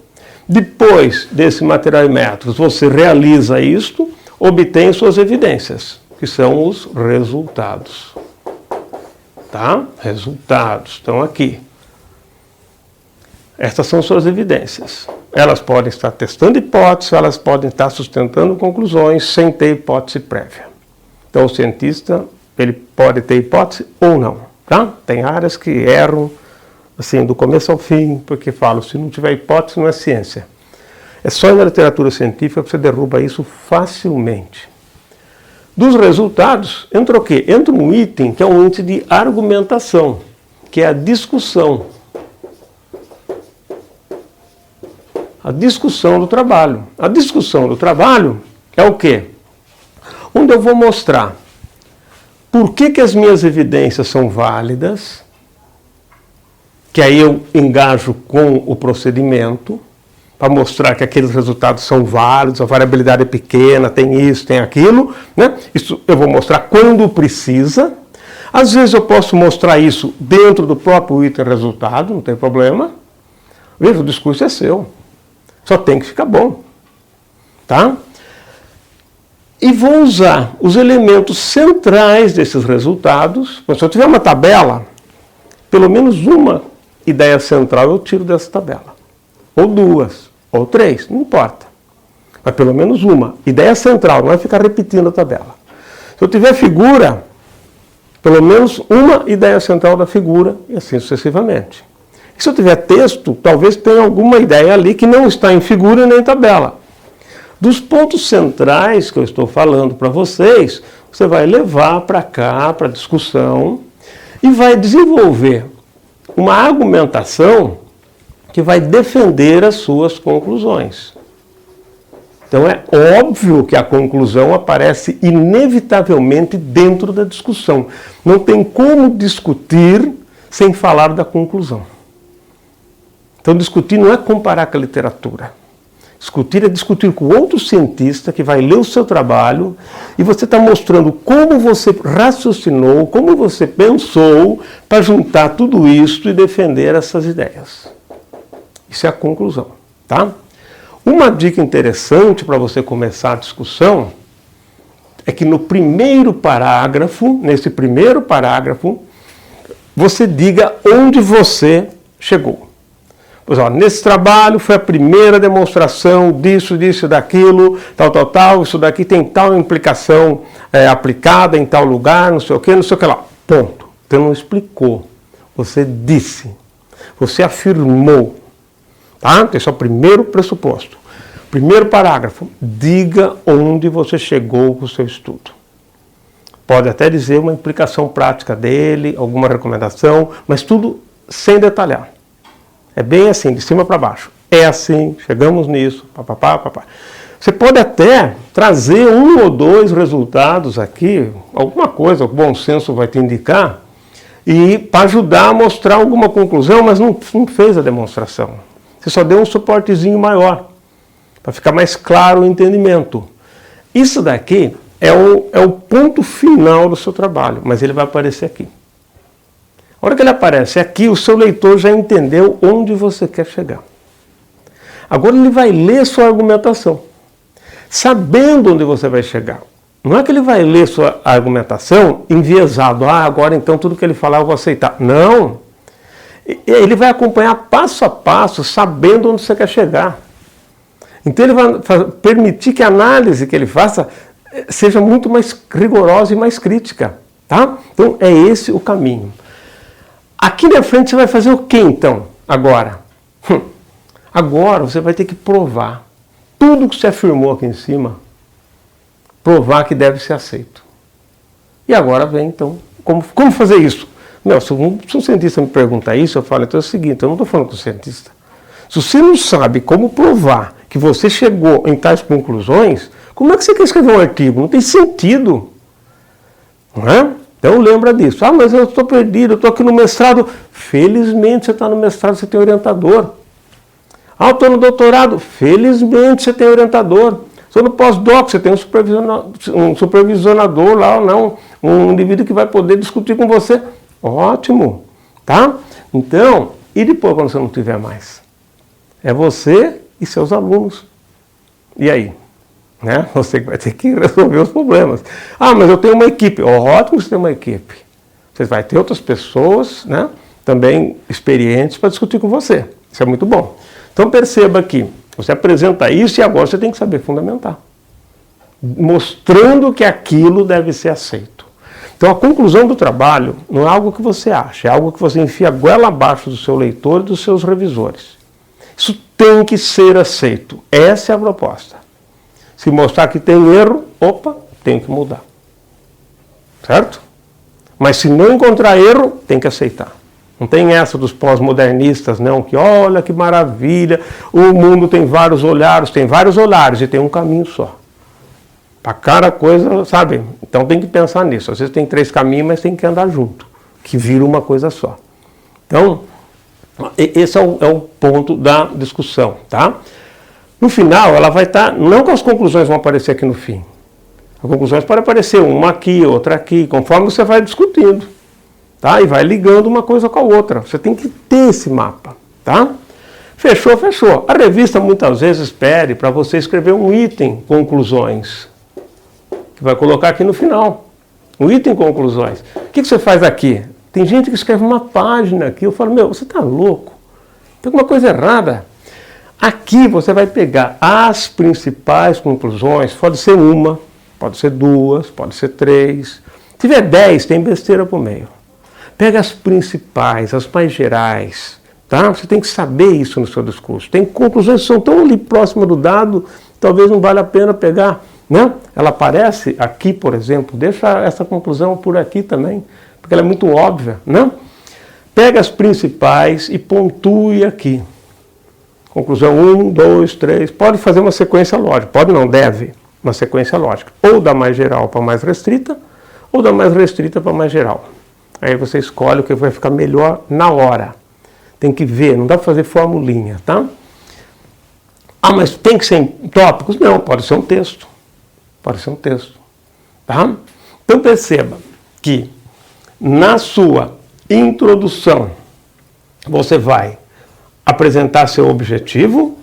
Depois desse material e métodos, você realiza isto, obtém suas evidências, que são os resultados. Tá? Resultados estão aqui. Estas são suas evidências. Elas podem estar testando hipóteses, elas podem estar sustentando conclusões sem ter hipótese prévia. Então o cientista, ele pode ter hipótese ou não. Tá? Tem áreas que erram assim, do começo ao fim, porque falam, se não tiver hipótese não é ciência. É só na literatura científica que você derruba isso facilmente. Dos resultados, entra o quê? Entra um item que é um índice de argumentação, que é a discussão. A discussão do trabalho. A discussão do trabalho é o quê? Onde eu vou mostrar por que as minhas evidências são válidas, que aí eu engajo com o procedimento, para mostrar que aqueles resultados são válidos, a variabilidade é pequena, tem isso, tem aquilo, né? Isso eu vou mostrar quando precisa. Às vezes eu posso mostrar isso dentro do próprio item resultado, não tem problema. Veja, o discurso é seu. Só tem que ficar bom. Tá? E vou usar os elementos centrais desses resultados. Se eu tiver uma tabela, pelo menos uma ideia central eu tiro dessa tabela. Ou duas, ou três, não importa. Mas pelo menos uma. Ideia central, não vai ficar repetindo a tabela. Se eu tiver figura, pelo menos uma ideia central da figura, e assim sucessivamente. E se eu tiver texto, talvez tenha alguma ideia ali que não está em figura nem em tabela. Dos pontos centrais que eu estou falando para vocês, você vai levar para cá, para a discussão, e vai desenvolver uma argumentação que vai defender as suas conclusões. Então é óbvio que a conclusão aparece inevitavelmente dentro da discussão. Não tem como discutir sem falar da conclusão. Então discutir não é comparar com a literatura. Discutir é discutir com outro cientista que vai ler o seu trabalho e você está mostrando como você raciocinou, como você pensou para juntar tudo isso e defender essas ideias. Isso é a conclusão, tá? Uma dica interessante para você começar a discussão é que no primeiro parágrafo, nesse primeiro parágrafo, você diga onde você chegou. Pois, ó, nesse trabalho foi a primeira demonstração disso, disso, daquilo, tal, isso daqui tem tal implicação aplicada em tal lugar, não sei o que lá. Ponto. Você não explicou, você disse, você afirmou. Tá? Esse é o primeiro pressuposto. Primeiro parágrafo, diga onde você chegou com o seu estudo. Pode até dizer uma implicação prática dele, alguma recomendação, mas tudo sem detalhar. É bem assim, de cima para baixo. É assim, chegamos nisso, papapá. Você pode até trazer um ou dois resultados aqui, alguma coisa, o bom senso vai te indicar, e para ajudar a mostrar alguma conclusão, mas não fez a demonstração. Você só deu um suportezinho maior, para ficar mais claro o entendimento. Isso daqui é o ponto final do seu trabalho, mas ele vai aparecer aqui. A hora que ele aparece aqui, o seu leitor já entendeu onde você quer chegar. Agora ele vai ler sua argumentação, sabendo onde você vai chegar. Não é que ele vai ler sua argumentação enviesado, agora então tudo que ele falar eu vou aceitar. Não. Ele vai acompanhar passo a passo, sabendo onde você quer chegar. Então ele vai permitir que a análise que ele faça seja muito mais rigorosa e mais crítica. Tá? Então é esse o caminho. Aqui na frente você vai fazer o que então, agora? Agora você vai ter que provar tudo que você afirmou aqui em cima, provar que deve ser aceito. E agora vem então, como fazer isso? Não, se um cientista me perguntar isso, eu falo, então é o seguinte, eu não estou falando com o cientista. Se você não sabe como provar que você chegou em tais conclusões, como é que você quer escrever um artigo? Não tem sentido. Não é? Então lembra disso. Ah, mas eu estou perdido, eu estou aqui no mestrado. Felizmente você está no mestrado, você tem orientador. Ah, eu estou no doutorado. Felizmente você tem orientador. Estou no pós-doc, você tem um supervisionador lá, não, um indivíduo que vai poder discutir com você. Ótimo, tá? Então, e depois quando você não tiver mais? É você e seus alunos. E aí? Né? Você vai ter que resolver os problemas. Ah, mas eu tenho uma equipe. Ótimo que você tem uma equipe. Você vai ter outras pessoas, né, também experientes para discutir com você. Isso é muito bom. Então perceba que você apresenta isso e agora você tem que saber fundamentar. Mostrando que aquilo deve ser aceito. Então a conclusão do trabalho não é algo que você acha, é algo que você enfia a goela abaixo do seu leitor e dos seus revisores. Isso tem que ser aceito. Essa é a proposta. Se mostrar que tem erro, opa, tem que mudar. Certo? Mas se não encontrar erro, tem que aceitar. Não tem essa dos pós-modernistas, não, que olha que maravilha, o mundo tem vários olhares e tem um caminho só. Para cada coisa, sabe? Então tem que pensar nisso. Às vezes tem 3 caminhos, mas tem que andar junto, que vira uma coisa só. Então, esse é o ponto da discussão, tá? No final, ela vai estar, não que as conclusões vão aparecer aqui no fim. As conclusões podem aparecer uma aqui, outra aqui, conforme você vai discutindo, tá? E vai ligando uma coisa com a outra. Você tem que ter esse mapa, tá? Fechou, fechou. A revista muitas vezes pede para você escrever um item conclusões, que vai colocar aqui no final. Um item conclusões. O que você faz aqui? Tem gente que escreve uma página aqui. Eu falo, meu, você está louco? Tem alguma coisa errada. Aqui você vai pegar as principais conclusões. Pode ser uma, pode ser 2, pode ser 3. Se tiver 10, tem besteira por meio. Pega as principais, as mais gerais. Tá? Você tem que saber isso no seu discurso. Tem conclusões que são tão ali próximas do dado, talvez não valha a pena pegar. Né? Ela aparece aqui, por exemplo. Deixa essa conclusão por aqui também, porque ela é muito óbvia. Né? Pega as principais e pontue aqui. Conclusão 1, 2, 3. Pode fazer uma sequência lógica. Pode não, deve. Uma sequência lógica. Ou da mais geral para mais restrita, ou da mais restrita para mais geral. Aí você escolhe o que vai ficar melhor na hora. Tem que ver, não dá para fazer formulinha, tá? Ah, mas tem que ser em tópicos? Não, pode ser um texto. Pode ser um texto. Tá? Então perceba que na sua introdução você vai apresentar seu objetivo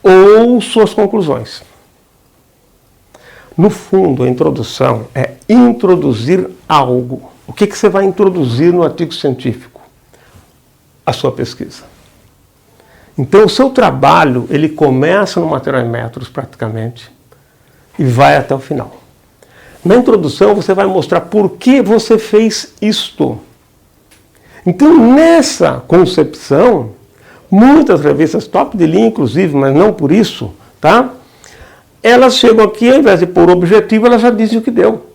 ou suas conclusões. No fundo, a introdução é introduzir algo. O que você vai introduzir no artigo científico? A sua pesquisa. Então, o seu trabalho, ele começa no material em métodos, praticamente, e vai até o final. Na introdução, você vai mostrar por que você fez isto. Então, nessa concepção, muitas revistas top de linha, inclusive, mas não por isso, tá? Elas chegam aqui, ao invés de pôr objetivo, elas já dizem o que deu.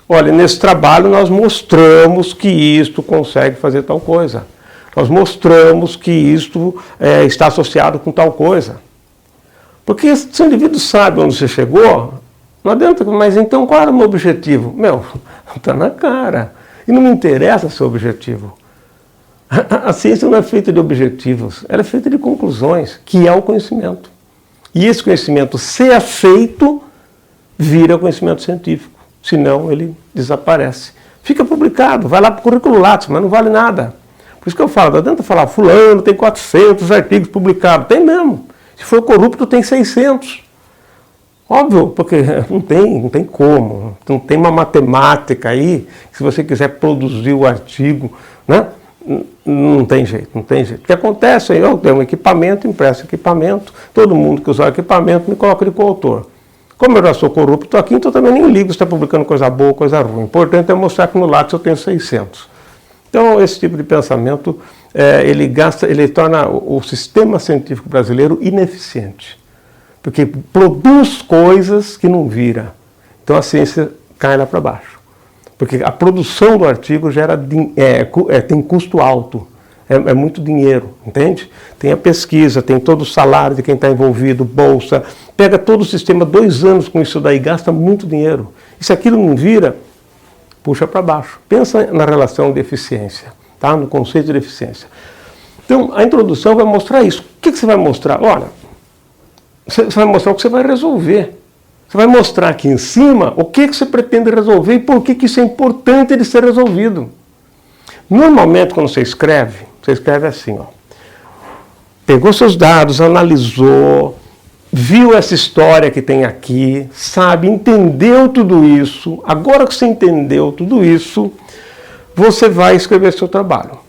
Olha, nesse trabalho nós mostramos que isto consegue fazer tal coisa. Nós mostramos que isto está associado com tal coisa. Porque se o indivíduo sabe onde você chegou, não adianta, mas então qual era o meu objetivo? Meu, está na cara. E não me interessa seu objetivo. A ciência não é feita de objetivos, ela é feita de conclusões, que é o conhecimento. E esse conhecimento, se é feito, vira conhecimento científico. Senão ele desaparece. Fica publicado, vai lá para o currículo Lattes, mas não vale nada. Por isso que eu falo, não adianta falar, fulano tem 400 artigos publicados. Tem mesmo. Se for corrupto, tem 600. Óbvio, porque não tem como. Não tem uma matemática aí, que se você quiser produzir o artigo, né? Não tem jeito, não tem jeito. O que acontece é, eu tenho um equipamento, empresto equipamento, todo mundo que usar o equipamento me coloca de coautor. Como eu já sou corrupto aqui, então também nem ligo se está publicando coisa boa ou coisa ruim. O importante é mostrar que no Lattes eu tenho 600. Então, esse tipo de pensamento, ele torna o sistema científico brasileiro ineficiente. Porque produz coisas que não vira. Então, a ciência cai lá para baixo. Porque a produção do artigo tem custo alto. É muito dinheiro, entende? Tem a pesquisa, tem todo o salário de quem está envolvido, bolsa. Pega todo o sistema, 2 anos com isso daí, gasta muito dinheiro. E se aquilo não vira, puxa para baixo. Pensa na relação de eficiência, tá? No conceito de eficiência. Então, a introdução vai mostrar isso. O que você vai mostrar? Olha, você vai mostrar o que você vai resolver. Você vai mostrar aqui em cima o que você pretende resolver e por que isso é importante de ser resolvido. Normalmente, quando você escreve assim, ó. Pegou seus dados, analisou, viu essa história que tem aqui, sabe, entendeu tudo isso. Agora que você entendeu tudo isso, você vai escrever seu trabalho.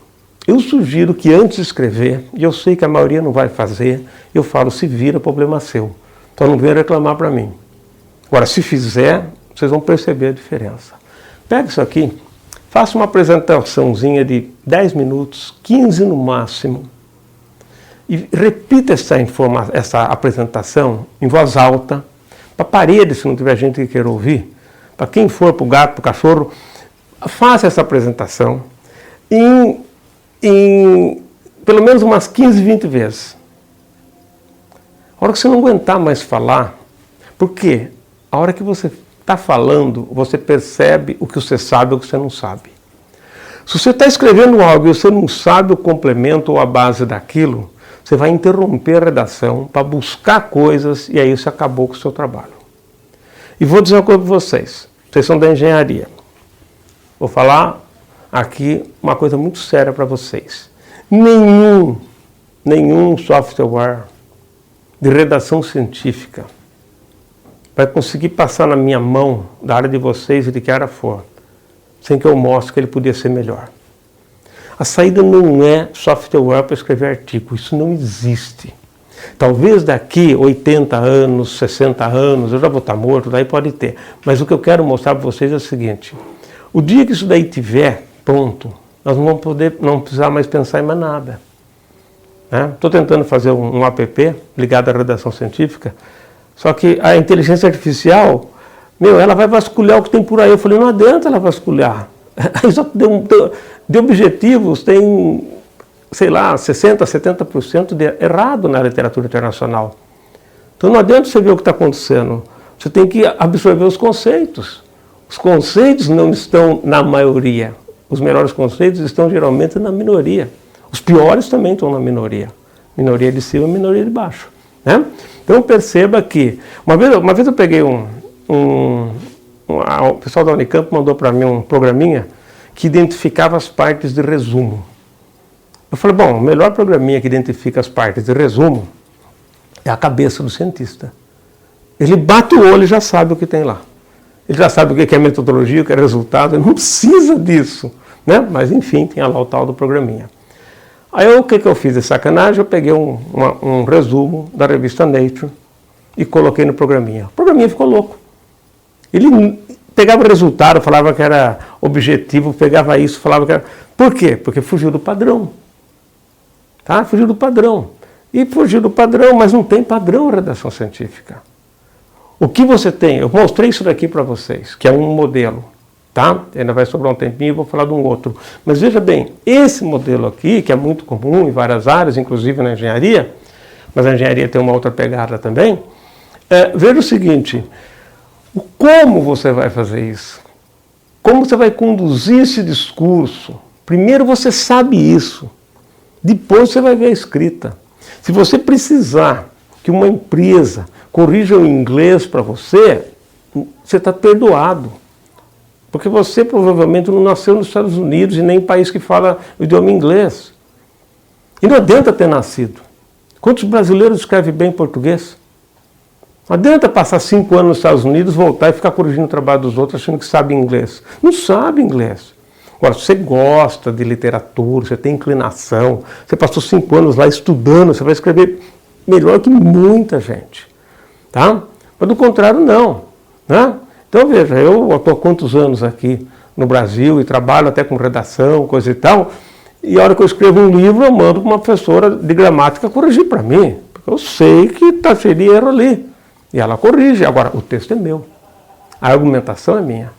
Eu sugiro que antes de escrever, e eu sei que a maioria não vai fazer, eu falo, se vira, problema seu. Então não venha reclamar para mim. Agora, se fizer, vocês vão perceber a diferença. Pega isso aqui, faça uma apresentaçãozinha de 10 minutos, 15 no máximo, e repita essa apresentação em voz alta, para a parede, se não tiver gente que queira ouvir, para quem for, para o gato, para o cachorro, faça essa apresentação em pelo menos umas 15, 20 vezes. A hora que você não aguentar mais falar, por quê? A hora que você está falando, você percebe o que você sabe e o que você não sabe. Se você está escrevendo algo e você não sabe o complemento ou a base daquilo, você vai interromper a redação para buscar coisas e aí você acabou com o seu trabalho. E vou dizer uma coisa para vocês são da engenharia. Vou falar aqui uma coisa muito séria para vocês. Nenhum software de redação científica vai conseguir passar na minha mão, da área de vocês e de que área for, sem que eu mostre que ele podia ser melhor. A saída não é software para escrever artigo, isso não existe. Talvez daqui 80 anos, 60 anos, eu já vou estar morto, daí pode ter. Mas o que eu quero mostrar para vocês é o seguinte, o dia que isso daí tiver pronto, nós não vamos não precisar mais pensar em mais nada. Estou tentando fazer um app ligado à redação científica, só que a inteligência artificial, ela vai vasculhar o que tem por aí. Eu falei, não adianta ela vasculhar. Aí só de objetivos tem, sei lá, 60%, 70% de errado na literatura internacional. Então não adianta você ver o que está acontecendo. Você tem que absorver os conceitos. Os conceitos não estão na maioria. Os melhores conceitos estão geralmente na minoria. Os piores também estão na minoria. Minoria de cima e minoria de baixo. Né? Então perceba que, uma vez eu peguei o pessoal da Unicamp mandou para mim um programinha que identificava as partes de resumo. Eu falei, bom, o melhor programinha que identifica as partes de resumo é a cabeça do cientista. Ele bate o olho e já sabe o que tem lá. Ele já sabe o que é metodologia, o que é resultado, ele não precisa disso. Né? Mas enfim, tinha lá o tal do programinha. Aí o que eu fiz de sacanagem? Eu peguei um resumo da revista Nature e coloquei no programinha. O programinha ficou louco. Ele pegava o resultado, falava que era objetivo, pegava isso, falava que era... Por quê? Porque fugiu do padrão. Tá? Fugiu do padrão. E fugiu do padrão, mas não tem padrão em redação científica. O que você tem? Eu mostrei isso daqui para vocês, que é um modelo. Tá? Ainda vai sobrar um tempinho e vou falar de um outro. Mas veja bem, esse modelo aqui, que é muito comum em várias áreas, inclusive na engenharia, mas a engenharia tem uma outra pegada também, veja o seguinte, como você vai fazer isso? Como você vai conduzir esse discurso? Primeiro você sabe isso, depois você vai ver a escrita. Se você precisar que uma empresa corrija o inglês para você, você está perdoado. Porque você provavelmente não nasceu nos Estados Unidos e nem em país que fala o idioma inglês. E não adianta ter nascido. Quantos brasileiros escrevem bem português? Não adianta passar 5 anos nos Estados Unidos, voltar e ficar corrigindo o trabalho dos outros achando que sabe inglês. Não sabe inglês. Agora, se você gosta de literatura, você tem inclinação, você passou 5 anos lá estudando, você vai escrever melhor que muita gente. Tá? Mas do contrário, não. Né? Então, veja, eu estou há quantos anos aqui no Brasil e trabalho até com redação, coisa e tal, e a hora que eu escrevo um livro, eu mando para uma professora de gramática corrigir para mim, porque eu sei que está cheio de erro ali. E ela corrige. Agora, o texto é meu. A argumentação é minha.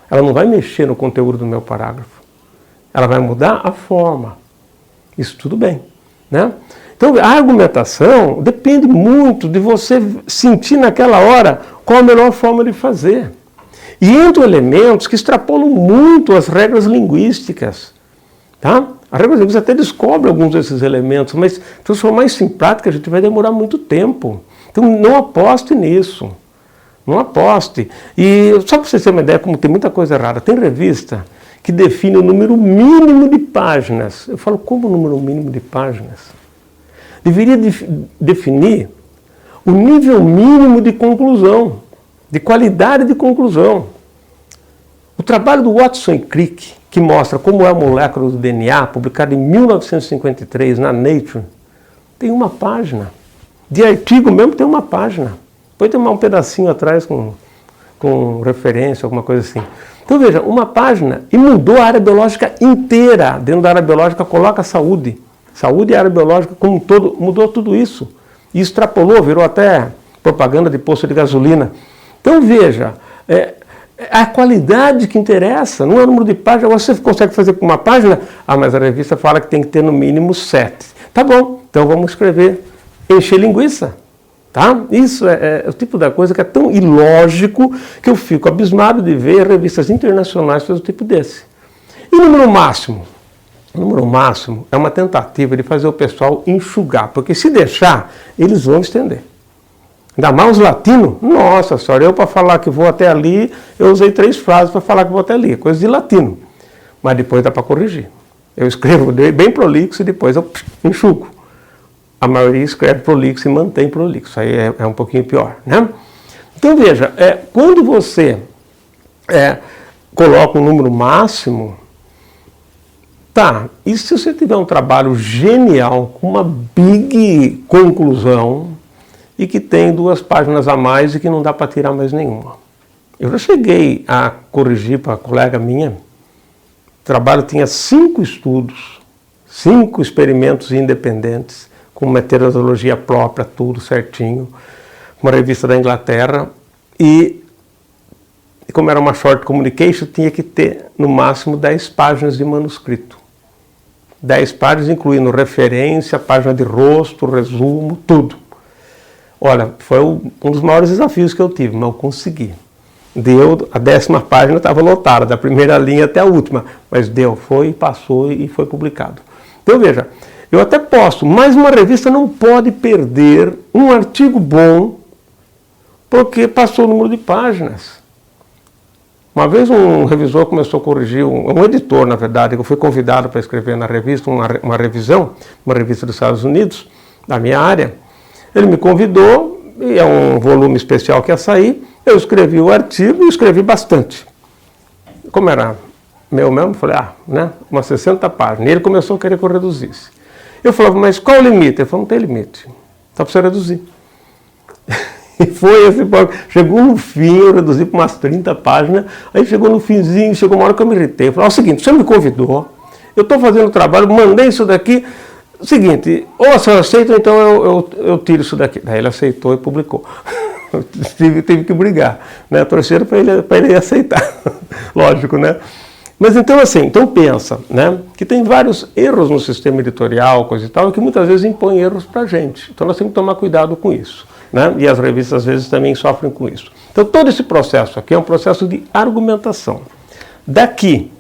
Ela não vai mexer no conteúdo do meu parágrafo. Ela vai mudar a forma. Isso tudo bem. Né? Então, a argumentação depende muito de você sentir naquela hora qual a melhor forma de fazer. E entram elementos que extrapolam muito as regras linguísticas. Tá? As regras linguísticas até descobrem alguns desses elementos, mas transformar isso em prática a gente vai demorar muito tempo. Então, não aposte nisso. Não aposte. E só para você ter uma ideia, como tem muita coisa errada, tem revista que define o número mínimo de páginas. Eu falo, como o número mínimo de páginas? Deveria definir o nível mínimo de conclusão, de qualidade de conclusão. O trabalho do Watson e Crick, que mostra como é a molécula do DNA, publicado em 1953 na Nature, tem uma página. De artigo mesmo tem uma página. Depois tem um pedacinho atrás com referência, alguma coisa assim. Então veja, uma página e mudou a área biológica inteira. Dentro da área biológica coloca a saúde. Saúde e área biológica como um todo, mudou tudo isso. E extrapolou, virou até propaganda de posto de gasolina. Então veja, é a qualidade que interessa, não é o número de páginas. Você consegue fazer com uma página? Ah, mas a revista fala que tem que ter no mínimo 7. Tá bom, então vamos escrever, encher linguiça. Tá? Isso é o tipo da coisa que é tão ilógico que eu fico abismado de ver revistas internacionais fazendo um tipo desse. E o número máximo? O número máximo é uma tentativa de fazer o pessoal enxugar, porque se deixar, eles vão estender. Ainda mais os latinos, nossa senhora, eu para falar que vou até ali, eu usei 3 frases para falar que vou até ali, coisa de latino. Mas depois dá para corrigir. Eu escrevo bem prolixo e depois eu enxugo. A maioria escreve prolixo e mantém prolixo. Aí é um pouquinho pior, né? Então veja, quando você coloca um número máximo, tá, e se você tiver um trabalho genial, com uma big conclusão, e que tem 2 páginas a mais e que não dá para tirar mais nenhuma. Eu já cheguei a corrigir para uma colega minha, o trabalho tinha 5 estudos, 5 experimentos independentes, com metodologia própria, tudo certinho, uma revista da Inglaterra, e como era uma short communication, tinha que ter no máximo 10 páginas de manuscrito. 10 páginas incluindo referência, página de rosto, resumo, tudo. Olha, foi um dos maiores desafios que eu tive, mas eu consegui. Deu, a 10ª página estava lotada, da primeira linha até a última, mas deu, foi, passou e foi publicado. Então veja, eu até posto, mas uma revista não pode perder um artigo bom porque passou o número de páginas. Uma vez um revisor começou a corrigir, um editor, na verdade, que eu fui convidado para escrever na revista, uma revisão, uma revista dos Estados Unidos, da minha área. Ele me convidou, e é um volume especial que ia sair, eu escrevi o artigo e escrevi bastante. Como era meu mesmo, eu falei, umas 60 páginas. E ele começou a querer que eu reduzisse. Eu falava, mas qual o limite? Ele falou, não tem limite, só para você reduzir. E foi assim, chegou no fim, eu reduzi para umas 30 páginas, aí chegou no finzinho, chegou uma hora que eu me irritei. Eu falei, é o seguinte, você me convidou, eu estou fazendo o trabalho, mandei isso daqui, seguinte, ou a senhora aceita, então eu tiro isso daqui. Daí ele aceitou e publicou. Tive que brigar, né? Torcer para ele aceitar, lógico, né? Mas então assim, então pensa, né? Que tem vários erros no sistema editorial, coisa e tal, que muitas vezes impõem erros para a gente. Então nós temos que tomar cuidado com isso, né? E as revistas às vezes também sofrem com isso. Então todo esse processo aqui é um processo de argumentação. Daqui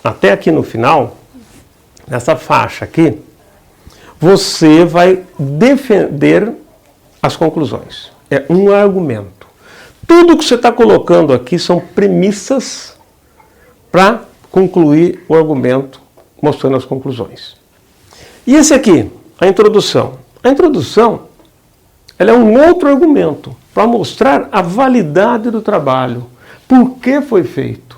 até aqui no final, nessa faixa aqui, você vai defender as conclusões. É um argumento. Tudo que você está colocando aqui são premissas para concluir o argumento, mostrando as conclusões. E esse aqui, a introdução. A introdução, ela é um outro argumento para mostrar a validade do trabalho. Por que foi feito?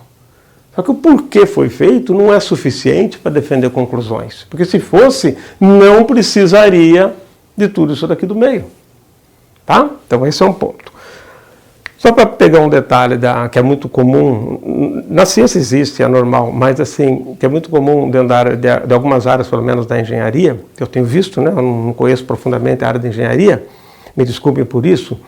Só que o porquê foi feito não é suficiente para defender conclusões. Porque se fosse, não precisaria de tudo isso daqui do meio. Tá? Então esse é um ponto. Só para pegar um detalhe que é muito comum, na ciência existe, é normal, mas assim, que é muito comum dentro da área, de algumas áreas, pelo menos da engenharia, que eu tenho visto, né, eu não conheço profundamente a área de engenharia, me desculpem por isso,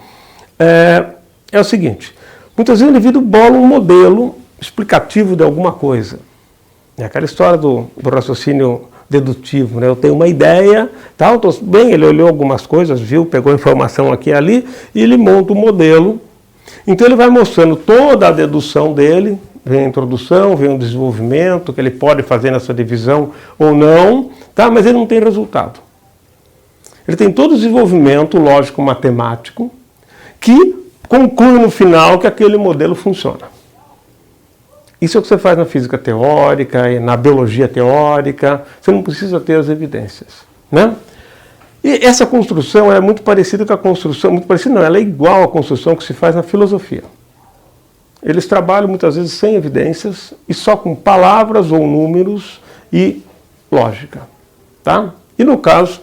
é o seguinte, muitas vezes o indivíduo bola um modelo explicativo de alguma coisa. É aquela história do raciocínio dedutivo, né? Eu tenho uma ideia, tal, bem, ele olhou algumas coisas, viu, pegou informação aqui e ali, e ele monta um modelo. Então ele vai mostrando toda a dedução dele, vem a introdução, vem o desenvolvimento, que ele pode fazer nessa divisão ou não, tá? Mas ele não tem resultado. Ele tem todo o desenvolvimento lógico-matemático que conclui no final que aquele modelo funciona. Isso é o que você faz na física teórica e na biologia teórica, você não precisa ter as evidências, né? E essa construção é muito parecida com a construção, muito parecida não, ela é igual à construção que se faz na filosofia. Eles trabalham muitas vezes sem evidências e só com palavras ou números e lógica, tá? E no caso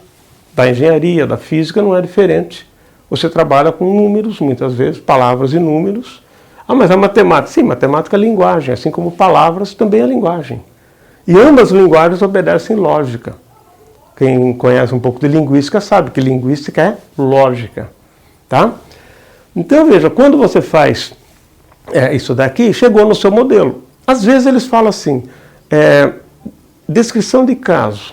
da engenharia, da física, não é diferente. Você trabalha com números, muitas vezes, palavras e números. Ah, mas a matemática, sim, matemática é linguagem, assim como palavras também é linguagem. E ambas linguagens obedecem lógica. Quem conhece um pouco de linguística sabe que linguística é lógica, tá? Então, veja, quando você faz isso daqui, chegou no seu modelo. Às vezes eles falam assim, descrição de caso.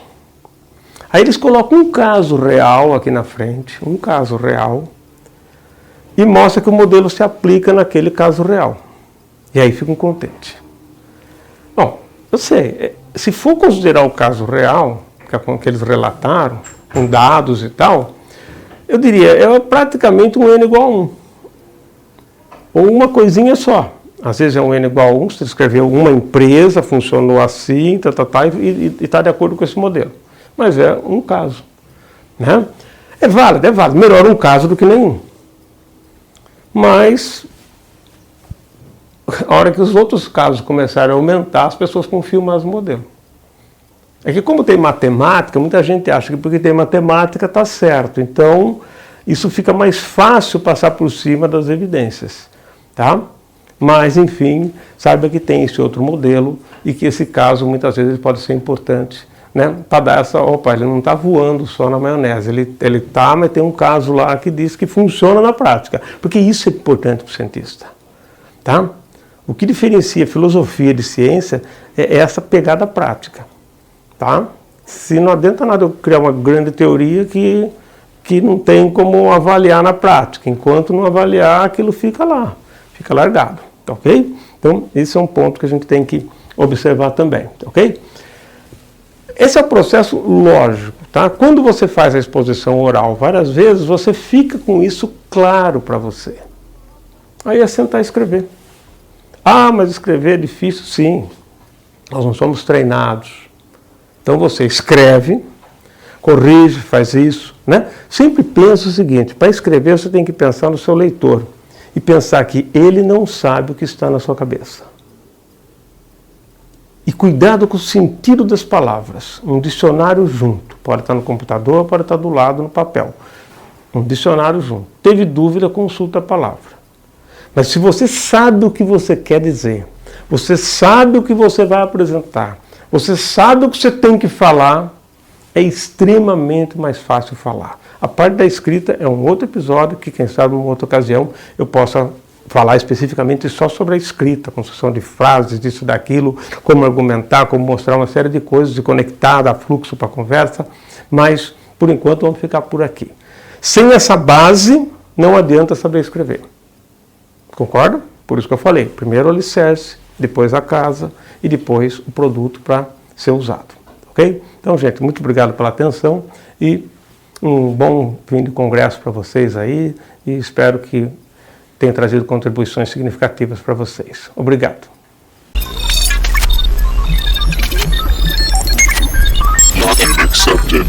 Aí eles colocam um caso real aqui na frente, um caso real, e mostra que o modelo se aplica naquele caso real. E aí ficam contentes. Bom, eu sei, se for considerar o caso real, que eles relataram, com dados e tal, eu diria, é praticamente um n igual a 1. Ou uma coisinha só. Às vezes é um n igual a 1, você escreveu uma empresa, funcionou assim, e está de acordo com esse modelo. Mas é um caso, né? É válido. Melhor um caso do que nenhum. Mas, a hora que os outros casos começarem a aumentar, as pessoas confiam mais no modelo. É que como tem matemática, muita gente acha que porque tem matemática está certo. Então, isso fica mais fácil passar por cima das evidências, tá? Mas, enfim, saiba que tem esse outro modelo e que esse caso muitas vezes pode ser importante, né? Para dar essa, ele não está voando só na maionese, ele está, mas tem um caso lá que diz que funciona na prática, porque isso é importante para o cientista, tá? O que diferencia filosofia de ciência é essa pegada prática, tá? Se não adianta nada eu criar uma grande teoria que não tem como avaliar na prática, enquanto não avaliar aquilo fica lá, fica largado, ok? Então esse é um ponto que a gente tem que observar também, ok? Esse é o processo lógico, tá? Quando você faz a exposição oral várias vezes, você fica com isso claro para você. Aí é sentar e escrever. Ah, mas escrever é difícil? Sim, nós não somos treinados. Então você escreve, corrige, faz isso, né? Sempre pensa o seguinte, para escrever você tem que pensar no seu leitor e pensar que ele não sabe o que está na sua cabeça. E cuidado com o sentido das palavras. Um dicionário junto. Pode estar no computador, pode estar do lado no papel. Um dicionário junto. Teve dúvida, consulta a palavra. Mas se você sabe o que você quer dizer, você sabe o que você vai apresentar, você sabe o que você tem que falar, é extremamente mais fácil falar. A parte da escrita é um outro episódio que, quem sabe, em uma outra ocasião, eu possa falar especificamente só sobre a escrita, a construção de frases, disso, daquilo, como argumentar, como mostrar uma série de coisas e conectar, dar fluxo para a conversa, mas, por enquanto, vamos ficar por aqui. Sem essa base, não adianta saber escrever. Concorda? Por isso que eu falei, primeiro o alicerce, depois a casa e depois o produto para ser usado. Ok? Então, gente, muito obrigado pela atenção e um bom fim de congresso para vocês aí e espero que tenha trazido contribuições significativas para vocês. Obrigado. Accepted.